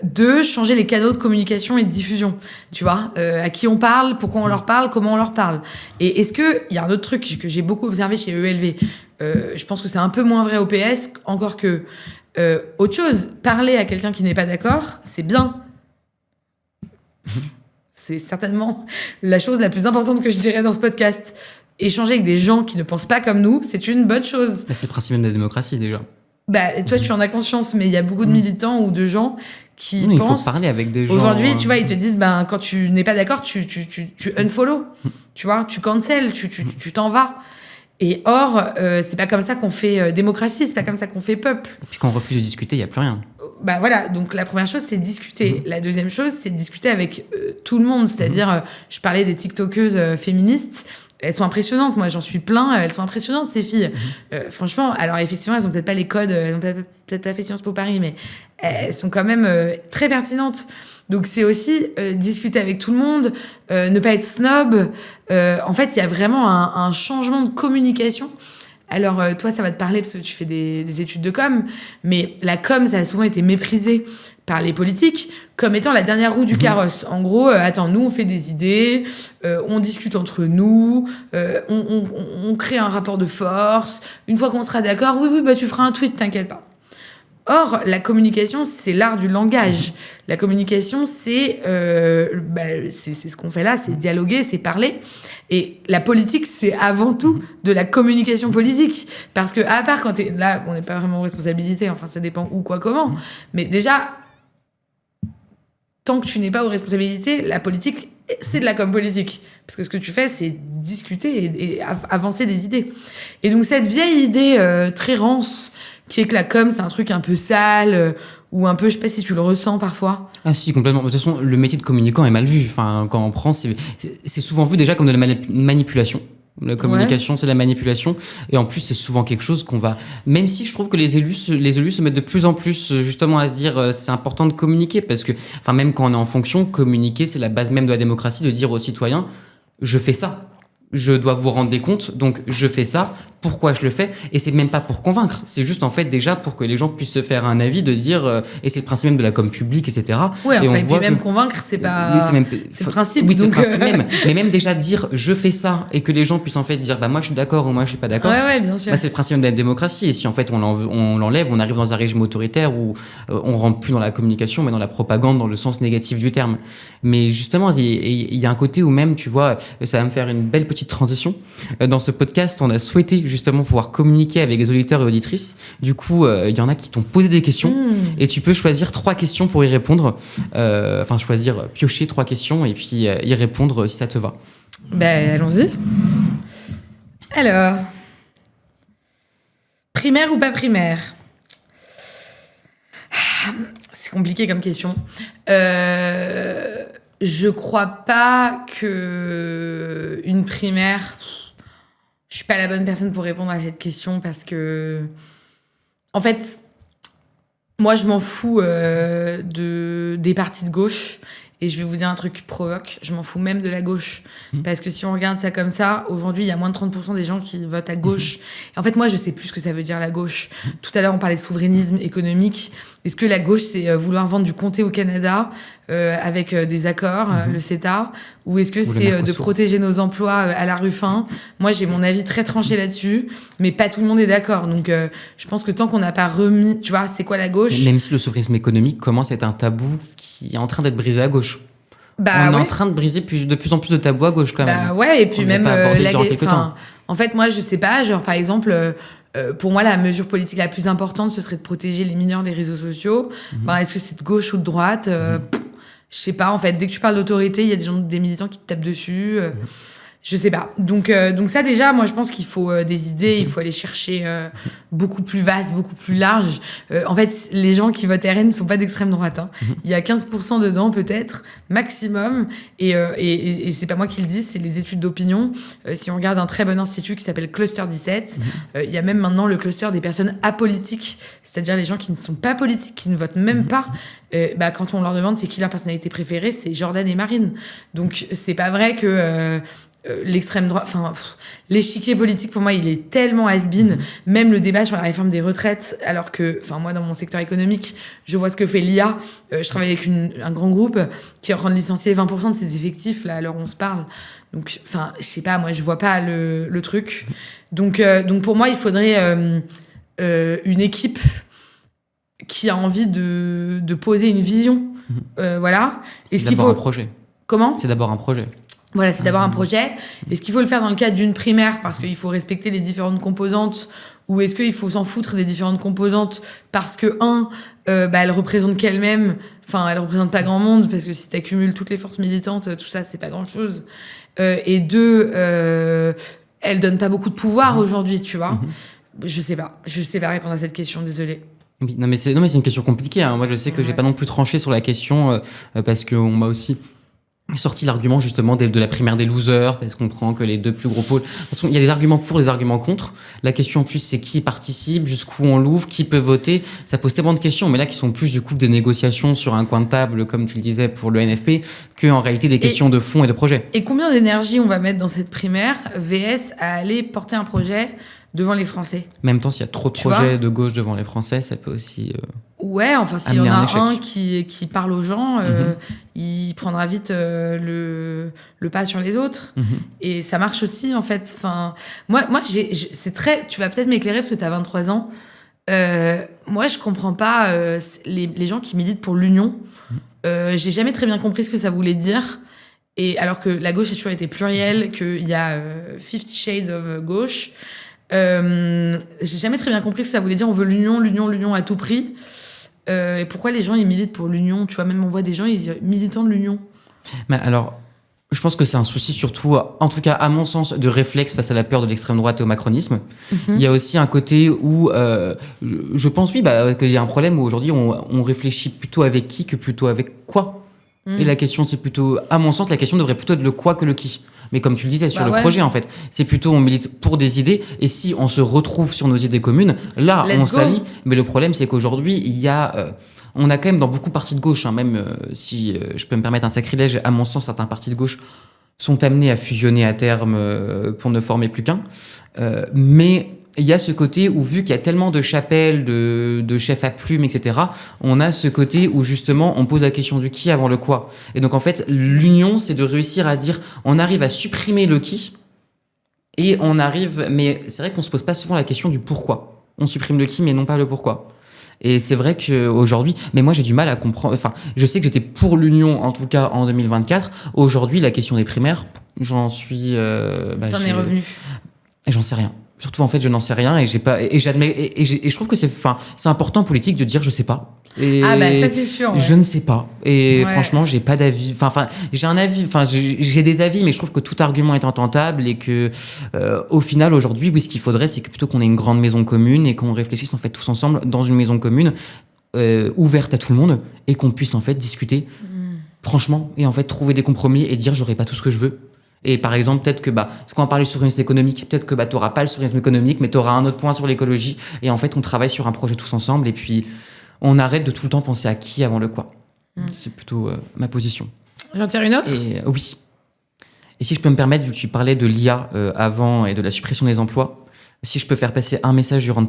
[SPEAKER 2] 2, changer les canaux de communication et de diffusion. Tu vois, à qui on parle, pourquoi on leur parle, comment on leur parle. Et est-ce que, il y a un autre truc que j'ai beaucoup observé chez ELV, je pense que c'est un peu moins vrai au PS, encore que autre chose, parler à quelqu'un qui n'est pas d'accord, c'est bien. C'est certainement la chose la plus importante que je dirais dans ce podcast. Échanger avec des gens qui ne pensent pas comme nous, c'est une bonne chose.
[SPEAKER 1] C'est le principe même de la démocratie, déjà.
[SPEAKER 2] Toi, tu en as conscience, mais il y a beaucoup de militants ou de gens qui pensent...
[SPEAKER 1] Il faut parler avec des gens...
[SPEAKER 2] Aujourd'hui, tu vois, ils te disent, quand tu n'es pas d'accord, tu unfollow. Tu vois, tu cancel, tu t'en vas. Et or, c'est pas comme ça qu'on fait démocratie, c'est pas comme ça qu'on fait peuple.
[SPEAKER 1] Et puis quand on refuse de discuter, il n'y a plus rien.
[SPEAKER 2] Voilà, donc la première chose, c'est discuter. La deuxième chose, c'est discuter avec tout le monde. C'est-à-dire, je parlais des tiktokeuses féministes. elles sont impressionnantes. Moi, j'en suis plein. Elles sont impressionnantes, ces filles. Franchement, alors effectivement, elles ont peut-être pas les codes, elles ont peut-être pas fait Sciences Po Paris, mais elles sont quand même très pertinentes. Donc, c'est aussi discuter avec tout le monde, ne pas être snob. En fait, il y a vraiment un changement de communication. Alors, toi, ça va te parler parce que tu fais des études de com, mais la com, ça a souvent été méprisé par les politiques comme étant la dernière roue du carrosse. En gros, attends, nous, on fait des idées, on discute entre nous, on crée un rapport de force. Une fois qu'on sera d'accord, oui, bah tu feras un tweet, t'inquiète pas. Or, la communication, c'est l'art du langage. La communication, c'est ce qu'on fait là, c'est dialoguer, c'est parler. Et la politique, c'est avant tout de la communication politique. Parce que, à part quand t'es là, on n'est pas vraiment en responsabilité, enfin, ça dépend où, quoi, comment. Mais déjà, tant que tu n'es pas aux responsabilités, la politique, c'est de la com politique. Parce que ce que tu fais, c'est discuter et avancer des idées. Et donc, cette vieille idée très rance, qui est que la com, c'est un truc un peu sale, ou un peu, je sais pas si tu le ressens parfois.
[SPEAKER 1] Ah si, complètement. De toute façon, le métier de communicant est mal vu. Enfin, quand on prend, c'est souvent vu déjà comme de la manipulation. La communication, c'est de la manipulation. Et en plus, c'est souvent quelque chose qu'on va... Même si je trouve que les élus se mettent de plus en plus justement à se dire c'est important de communiquer. Parce que, enfin, même quand on est en fonction, communiquer, c'est la base même de la démocratie, de dire aux citoyens, je fais ça. Je dois vous rendre des comptes, donc je fais ça. Pourquoi je le fais? Et c'est même pas pour convaincre. C'est juste en fait déjà pour que les gens puissent se faire un avis, de dire et c'est le principe même de la com publique, etc.
[SPEAKER 2] Ouais,
[SPEAKER 1] et
[SPEAKER 2] enfin,
[SPEAKER 1] on
[SPEAKER 2] et
[SPEAKER 1] voit
[SPEAKER 2] puis même
[SPEAKER 1] que...
[SPEAKER 2] convaincre, c'est pas. C'est le principe.
[SPEAKER 1] Oui, c'est le
[SPEAKER 2] donc,
[SPEAKER 1] principe même. Mais même déjà dire je fais ça et que les gens puissent en fait dire bah moi je suis d'accord ou moi je suis pas d'accord.
[SPEAKER 2] Ouais, bien sûr.
[SPEAKER 1] Bah, c'est le principe de la démocratie. Et si en fait on l'enlève, on arrive dans un régime autoritaire où on rentre plus dans la communication, mais dans la propagande dans le sens négatif du terme. Mais justement, il y a un côté où même, tu vois, ça va me faire une belle petite transition. Dans ce podcast, on a souhaité justement pouvoir communiquer avec les auditeurs et auditrices. Du coup, il y en a qui t'ont posé des questions et tu peux choisir 3 questions pour y répondre. Enfin, piocher 3 questions et puis y répondre si ça te va.
[SPEAKER 2] Ben, allons-y. Alors, primaire ou pas primaire? C'est compliqué comme question. Je crois pas que une primaire... Je suis pas la bonne personne pour répondre à cette question parce que, en fait, moi je m'en fous des partis de gauche et je vais vous dire un truc provoque, je m'en fous même de la gauche parce que si on regarde ça comme ça, aujourd'hui il y a moins de 30% des gens qui votent à gauche. Et en fait moi je sais plus ce que ça veut dire la gauche. Tout à l'heure on parlait de souverainisme économique. Est-ce que la gauche c'est vouloir vendre du comté au Canada avec des accords, le CETA, ou est-ce que c'est de protéger nos emplois à la Ruffin? Moi, j'ai mon avis très tranché là-dessus, mais pas tout le monde est d'accord. Donc, je pense que tant qu'on n'a pas remis, tu vois, c'est quoi la gauche?
[SPEAKER 1] Même si le souverainisme économique commence à être un tabou qui est en train d'être brisé à gauche.
[SPEAKER 2] Bah,
[SPEAKER 1] on est en train de briser de plus en plus de tabous à gauche quand même.
[SPEAKER 2] Bah ouais, et puis même
[SPEAKER 1] temps.
[SPEAKER 2] En fait, moi, je sais pas, genre par exemple... pour moi, la mesure politique la plus importante, ce serait de protéger les mineurs des réseaux sociaux. Bah, est-ce que c'est de gauche ou de droite? Je sais pas, en fait. Dès que tu parles d'autorité, il y a des militants qui te tapent dessus. Je sais pas. Donc ça, déjà, moi, je pense qu'il faut des idées. Il faut aller chercher beaucoup plus vaste, beaucoup plus large. En fait, les gens qui votent RN ne sont pas d'extrême droite. Hein. Il y a 15% dedans, peut-être, maximum. Et c'est pas moi qui le dis, c'est les études d'opinion. Si on regarde un très bon institut qui s'appelle Cluster 17, il y a même maintenant le cluster des personnes apolitiques, c'est-à-dire les gens qui ne sont pas politiques, qui ne votent même pas. Quand on leur demande c'est qui leur personnalité préférée, c'est Jordan et Marine. Donc, c'est pas vrai que... l'extrême droite, enfin l'échiquier politique pour moi il est tellement has-been, même le débat sur la réforme des retraites, alors que enfin moi dans mon secteur économique je vois ce que fait l'IA, je travaille avec un grand groupe qui est en train de licencier 20% de ses effectifs là à l'heure où on se parle, donc enfin je sais pas, moi je vois pas le truc, donc pour moi il faudrait une équipe qui a envie de poser une vision, voilà.
[SPEAKER 1] C'est d'abord un projet.
[SPEAKER 2] Comment?
[SPEAKER 1] C'est d'abord un projet.
[SPEAKER 2] Voilà, c'est d'abord un projet. Est-ce qu'il faut le faire dans le cadre d'une primaire parce qu'il faut respecter les différentes composantes, ou est-ce qu'il faut s'en foutre des différentes composantes parce que, elles représentent qu'elles-mêmes, enfin, elles représentent pas grand monde, parce que si tu accumules toutes les forces militantes, tout ça, c'est pas grand-chose. Et 2, elles donnent pas beaucoup de pouvoir aujourd'hui, tu vois. Je sais pas répondre à cette question, désolée.
[SPEAKER 1] Oui, non mais c'est une question compliquée. Hein. Moi, je sais que j'ai pas non plus tranché sur la question parce qu'on m'a aussi sorti l'argument justement de la primaire des losers, parce qu'on prend que les deux plus gros pôles. De toute façon, il y a des arguments pour, des arguments contre. La question en plus, c'est qui participe, jusqu'où on l'ouvre, qui peut voter. Ça pose tellement de questions, mais là, qui sont plus du coup des négociations sur un coin de table, comme tu le disais pour le NFP, qu'en réalité des questions de fond et de projet.
[SPEAKER 2] Et combien d'énergie on va mettre dans cette primaire VS à aller porter un projet devant les Français?
[SPEAKER 1] En même temps, s'il y a trop de projets de gauche devant les Français, ça peut aussi...
[SPEAKER 2] Ouais, enfin, s'il y en a un qui parle aux gens,
[SPEAKER 1] Mm-hmm.
[SPEAKER 2] il prendra vite le pas sur les autres.
[SPEAKER 1] Mm-hmm.
[SPEAKER 2] Et ça marche aussi, en fait. Enfin, moi c'est très... Tu vas peut-être m'éclairer parce que tu as 23 ans. Moi, je comprends pas les gens qui militent pour l'union. J'ai jamais très bien compris ce que ça voulait dire. Et alors que la gauche a toujours été plurielle, qu'il y a 50 Shades of gauche. J'ai jamais très bien compris ce que ça voulait dire. On veut l'union à tout prix. Et pourquoi les gens ils militent pour l'union? Tu vois, même on voit des gens militants de l'union.
[SPEAKER 1] Mais alors, je pense que c'est un souci surtout, en tout cas à mon sens, de réflexe face à la peur de l'extrême droite et au macronisme. Il y a aussi un côté où je pense qu'il y a un problème où aujourd'hui on réfléchit plutôt avec qui que plutôt avec quoi. Et la question, c'est plutôt, à mon sens, la question devrait plutôt être le quoi que le qui. Mais comme tu le disais, sur le projet, en fait, c'est plutôt on milite pour des idées. Et si on se retrouve sur nos idées communes, là, on s'allie. Mais le problème, c'est qu'aujourd'hui, il y a... on a quand même dans beaucoup de partis de gauche, même si je peux me permettre un sacrilège, à mon sens, certains partis de gauche sont amenés à fusionner à terme pour ne former plus qu'un. Mais il y a ce côté où, vu qu'il y a tellement de chapelles, de chefs à plumes, etc., on a ce côté où, justement, on pose la question du qui avant le quoi. Et donc, en fait, l'union, c'est de réussir à dire, on arrive à supprimer le qui, et on arrive... Mais c'est vrai qu'on se pose pas souvent la question du pourquoi. On supprime le qui, mais non pas le pourquoi. Et c'est vrai qu'aujourd'hui... Mais moi, j'ai du mal à comprendre... Enfin, je sais que j'étais pour l'union, en tout cas, en 2024. Aujourd'hui, la question des primaires, j'en suis...
[SPEAKER 2] T'en es revenu.
[SPEAKER 1] J'en sais rien. Surtout, en fait, je n'en sais rien et j'admets et je trouve que c'est important en politique de dire je sais pas. Et
[SPEAKER 2] ça c'est sûr. Ouais.
[SPEAKER 1] Je ne sais pas. Et franchement, j'ai pas d'avis. Enfin, j'ai un avis. Enfin, j'ai des avis, mais je trouve que tout argument est intentable et que, au final, aujourd'hui, oui, ce qu'il faudrait, c'est que plutôt qu'on ait une grande maison commune et qu'on réfléchisse en fait tous ensemble dans une maison commune ouverte à tout le monde et qu'on puisse en fait discuter franchement et en fait trouver des compromis et dire j'aurai pas tout ce que je veux. Et par exemple, peut-être que quand on parle du souverainisme économique, peut-être que tu n'auras pas le souverainisme économique, mais tu auras un autre point sur l'écologie. Et en fait, on travaille sur un projet tous ensemble. Et puis, on arrête de tout le temps penser à qui avant le quoi. C'est plutôt ma position.
[SPEAKER 2] J'en tire une autre ?
[SPEAKER 1] Oui. Et si je peux me permettre, vu que tu parlais de l'IA avant et de la suppression des emplois, si je peux faire passer un message durant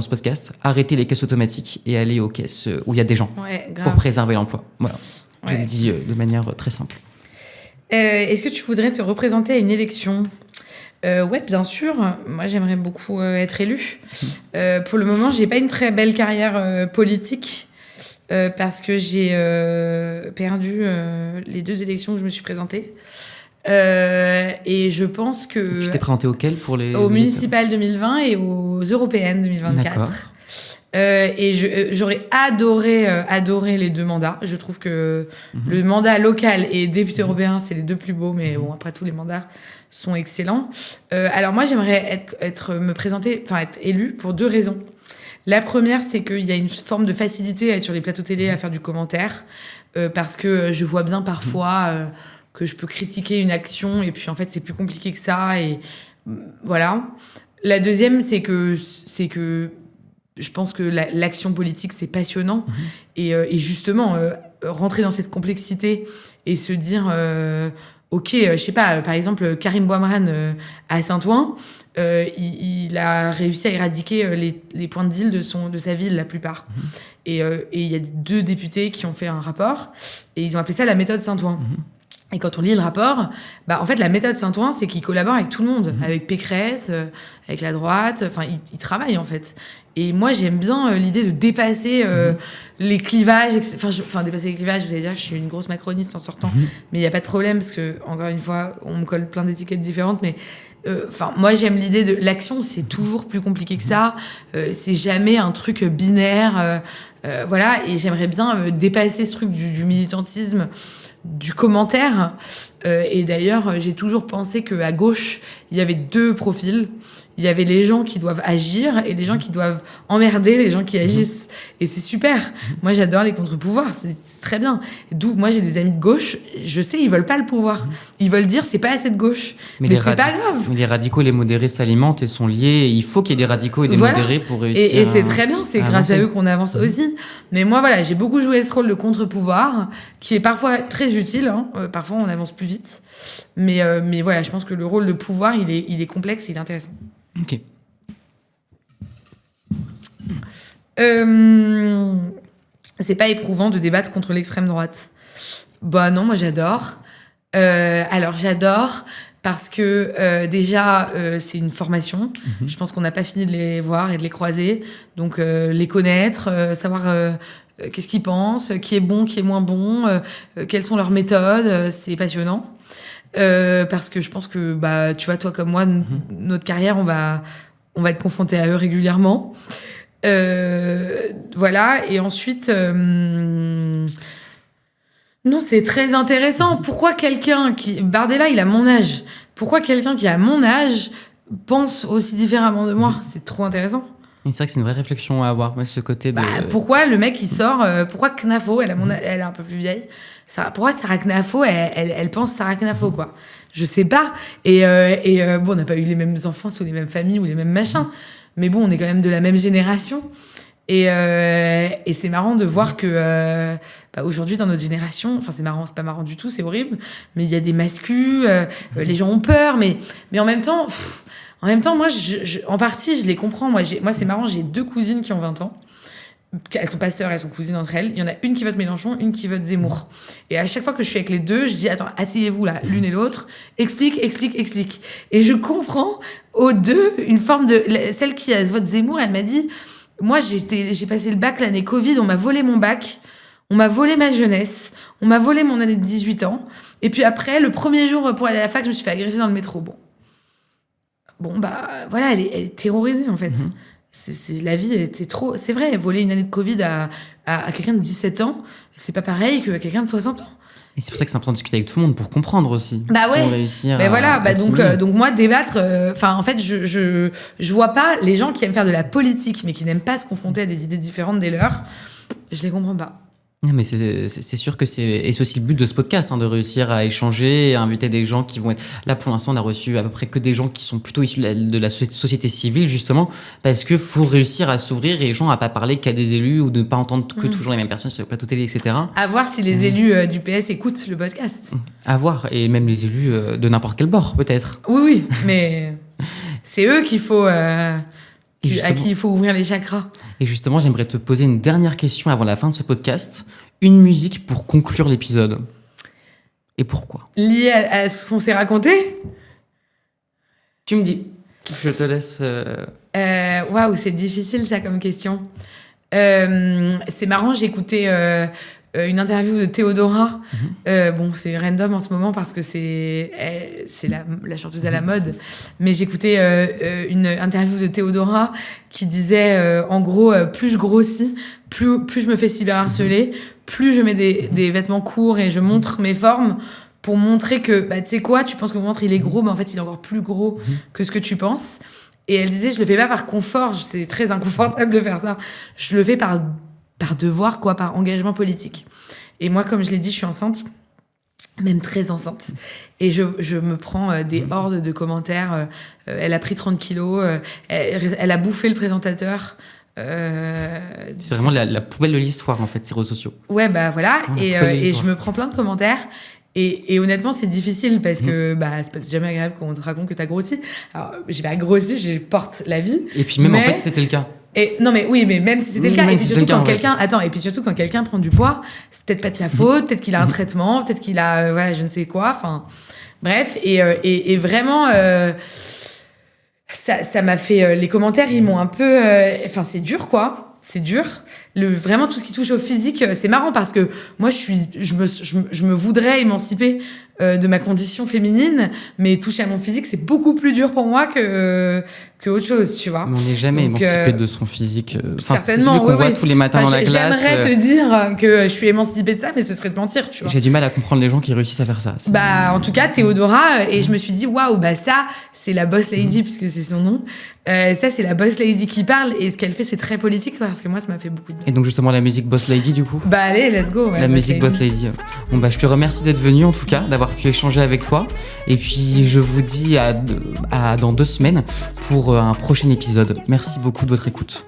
[SPEAKER 1] ce podcast, arrêtez les caisses automatiques et allez aux caisses où il y a des gens pour préserver l'emploi. Voilà. Je le dis de manière très simple.
[SPEAKER 2] Est-ce que tu voudrais te représenter à une élection ? Ouais, bien sûr. Moi, j'aimerais beaucoup être élue. Pour le moment, j'ai pas une très belle carrière politique parce que j'ai perdu les 2 élections que je me suis présentée. Et je pense que...
[SPEAKER 1] Tu t'es présenté auquel pour les...
[SPEAKER 2] Aux municipales 2020 et aux européennes 2024.
[SPEAKER 1] D'accord.
[SPEAKER 2] Et j'aurais adoré les 2 mandats. Je trouve que le mandat local et député européen, c'est les 2 plus beaux, mais bon, après tous les mandats sont excellents. Alors moi, j'aimerais être élue pour 2 raisons. La première, c'est qu'il y a une forme de facilité à être sur les plateaux télé à faire du commentaire, parce que je vois bien parfois que je peux critiquer une action et puis en fait, c'est plus compliqué que ça. Et voilà. La deuxième, c'est que je pense que l'action politique, c'est passionnant. Et justement, rentrer dans cette complexité et se dire, OK, je sais pas, par exemple, Karim Bouamrane à Saint-Ouen, il a réussi à éradiquer les points de deal de sa ville, la plupart. Et il y a 2 députés qui ont fait un rapport et ils ont appelé ça la méthode Saint-Ouen. Et quand on lit le rapport, en fait, la méthode Saint-Ouen, c'est qu'il collabore avec tout le monde, avec Pécresse, avec la droite. Enfin, il travaille, en fait. Et moi, j'aime bien l'idée de dépasser les clivages. Dépasser les clivages, vous allez dire que je suis une grosse macroniste en sortant. Mais il n'y a pas de problème, parce que, encore une fois, on me colle plein d'étiquettes différentes. Mais moi, j'aime l'idée de l'action, c'est toujours plus compliqué que ça. C'est jamais un truc binaire. Voilà. Et j'aimerais bien dépasser ce truc du militantisme, du commentaire. Et d'ailleurs, j'ai toujours pensé qu'à gauche, il y avait 2 profils. il y avait les gens qui doivent agir et les gens qui doivent emmerder les gens qui agissent. Et c'est super. Moi, j'adore les contre-pouvoirs. C'est très bien. D'où, moi, j'ai des amis de gauche. Je sais, ils veulent pas le pouvoir. Ils veulent dire, c'est pas assez de gauche. Mais c'est pas grave.
[SPEAKER 1] Mais les radicaux et les modérés s'alimentent et sont liés. Il faut qu'il y ait des radicaux et des modérés pour réussir.
[SPEAKER 2] Et c'est très bien. C'est grâce à eux qu'on avance aussi. Mais moi, voilà, j'ai beaucoup joué ce rôle de contre-pouvoir qui est parfois très utile. Hein. Parfois, on avance plus vite. Mais voilà, je pense que le rôle de pouvoir, il est complexe et il est intéressant.
[SPEAKER 1] Ok.
[SPEAKER 2] C'est pas éprouvant de débattre contre l'extrême droite. Bah non, moi j'adore. Alors j'adore parce que déjà c'est une formation. Je pense qu'on n'a pas fini de les voir et de les croiser. Donc les connaître, savoir qu'est-ce qu'ils pensent, qui est bon, qui est moins bon, quelles sont leurs méthodes, c'est passionnant. Parce que je pense que bah tu vois, toi comme moi, notre carrière, on va être confronté à eux régulièrement. Voilà. Et ensuite, non, c'est très intéressant. Pourquoi quelqu'un Bardella, il a mon âge. Pourquoi quelqu'un qui a mon âge pense aussi différemment de moi? C'est trop intéressant.
[SPEAKER 1] Et c'est vrai que c'est une vraie réflexion à avoir, ce côté de...
[SPEAKER 2] pourquoi le mec, il sort... pourquoi Knafo, elle est un peu plus vieille, pourquoi Sarah Knafo, elle pense Sarah Knafo, quoi. Je sais pas. Et bon, on n'a pas eu les mêmes enfants ou les mêmes familles ou les mêmes machins. Mais bon, on est quand même de la même génération. Et c'est marrant de voir que aujourd'hui, dans notre génération... Enfin, c'est marrant, c'est pas marrant du tout, c'est horrible. Mais il y a des mascus, les gens ont peur. Mais en même temps... moi, en partie, je les comprends. Moi, c'est marrant, j'ai 2 cousines qui ont 20 ans. Elles sont pas sœurs, elles sont cousines entre elles. Il y en a une qui vote Mélenchon, une qui vote Zemmour. Et à chaque fois que je suis avec les deux, je dis, attends, asseyez-vous là, l'une et l'autre, explique. Et je comprends aux deux une forme de... Celle qui vote Zemmour, elle m'a dit, moi, j'ai passé le bac l'année Covid, on m'a volé mon bac, on m'a volé ma jeunesse, on m'a volé mon année de 18 ans. Et puis après, le premier jour pour aller à la fac, je me suis fait agresser dans le métro. Bon, bah, voilà, elle est terrorisée, en fait. La vie, elle était trop... C'est vrai, voler une année de Covid à quelqu'un de 17 ans, c'est pas pareil que quelqu'un de 60 ans.
[SPEAKER 1] Et c'est pour ça que c'est important de discuter avec tout le monde, pour comprendre aussi.
[SPEAKER 2] Bah ouais.
[SPEAKER 1] Pour réussir
[SPEAKER 2] donc moi, débattre... en fait, je vois pas les gens qui aiment faire de la politique, mais qui n'aiment pas se confronter à des idées différentes des leurs, je les comprends pas.
[SPEAKER 1] Non, mais c'est sûr que c'est aussi le but de ce podcast, de réussir à échanger, à inviter des gens qui vont être... Là, pour l'instant, on a reçu à peu près que des gens qui sont plutôt issus de la société civile, justement, parce que faut réussir à s'ouvrir et les gens à pas parler qu'à des élus ou de ne pas entendre que toujours les mêmes personnes sur le plateau télé, etc.
[SPEAKER 2] À voir si les élus du PS écoutent le podcast.
[SPEAKER 1] À voir, et même les élus de n'importe quel bord, peut-être.
[SPEAKER 2] Oui, mais c'est eux qu'il faut... à qui il faut ouvrir les chakras.
[SPEAKER 1] Et justement, j'aimerais te poser une dernière question avant la fin de ce podcast. Une musique pour conclure l'épisode. Et pourquoi?
[SPEAKER 2] Liée à ce qu'on s'est raconté?
[SPEAKER 1] Tu me dis. Je te laisse...
[SPEAKER 2] Waouh, c'est difficile ça comme question. C'est marrant, j'ai écouté une interview de Théodora. C'est random en ce moment parce que c'est la chanteuse à la mode. Mais j'écoutais une interview de Théodora qui disait, en gros, plus je grossis, plus je me fais cyberharceler, plus je mets des vêtements courts et je montre mes formes pour montrer que, tu sais quoi, tu penses que mon ventre il est gros, mais en fait il est encore plus gros que ce que tu penses. Et elle disait, je le fais pas par confort, c'est très inconfortable de faire ça. Je le fais par devoir, quoi, par engagement politique. Et moi, comme je l'ai dit, je suis enceinte, même très enceinte. Et je me prends des hordes de commentaires. Elle a pris 30 kilos, elle a bouffé le présentateur.
[SPEAKER 1] C'est vraiment la poubelle de l'histoire, en fait, ces réseaux sociaux.
[SPEAKER 2] Ouais, bah voilà. Et je me prends plein de commentaires. Et honnêtement, c'est difficile parce que c'est jamais agréable quand on te raconte que t'as grossi. Alors, j'ai pas grossi, je porte la vie.
[SPEAKER 1] Et puis même, en fait, c'était le cas.
[SPEAKER 2] Non, mais oui, mais même si c'était le cas. Et puis surtout quand quelqu'un prend du poids, c'est peut-être pas de sa faute, peut-être qu'il a un traitement, peut-être qu'il a, je ne sais quoi. Enfin, bref. Et vraiment, ça m'a fait, les commentaires, ils m'ont un peu, c'est dur, quoi. C'est dur. Vraiment tout ce qui touche au physique, c'est marrant parce que moi je me voudrais émanciper de ma condition féminine, mais toucher à mon physique c'est beaucoup plus dur pour moi que autre chose, tu vois.
[SPEAKER 1] Mais on n'est jamais
[SPEAKER 2] Donc,
[SPEAKER 1] émancipé de son physique. Enfin, c'est
[SPEAKER 2] certainement,
[SPEAKER 1] celui qu'on voit
[SPEAKER 2] oui.
[SPEAKER 1] tous les matins dans la classe.
[SPEAKER 2] J'aimerais te dire que je suis émancipée de ça, mais ce serait de mentir, tu vois.
[SPEAKER 1] J'ai du mal à comprendre les gens qui réussissent à faire ça.
[SPEAKER 2] Bah, en tout cas, Théodora, et je me suis dit, waouh, bah ça, c'est la boss lady, puisque c'est son nom. Ça, c'est la boss lady qui parle, et ce qu'elle fait, c'est très politique, parce que moi, ça m'a fait beaucoup de bien.
[SPEAKER 1] Et donc, justement, la musique Boss Lady, du coup
[SPEAKER 2] Bah, allez, let's go. Ouais,
[SPEAKER 1] la musique Boss Lady. Bon, bah, je te remercie d'être venu, en tout cas, d'avoir pu échanger avec toi. Et puis, je vous dis à dans 2 semaines pour un prochain épisode. Merci beaucoup de votre écoute.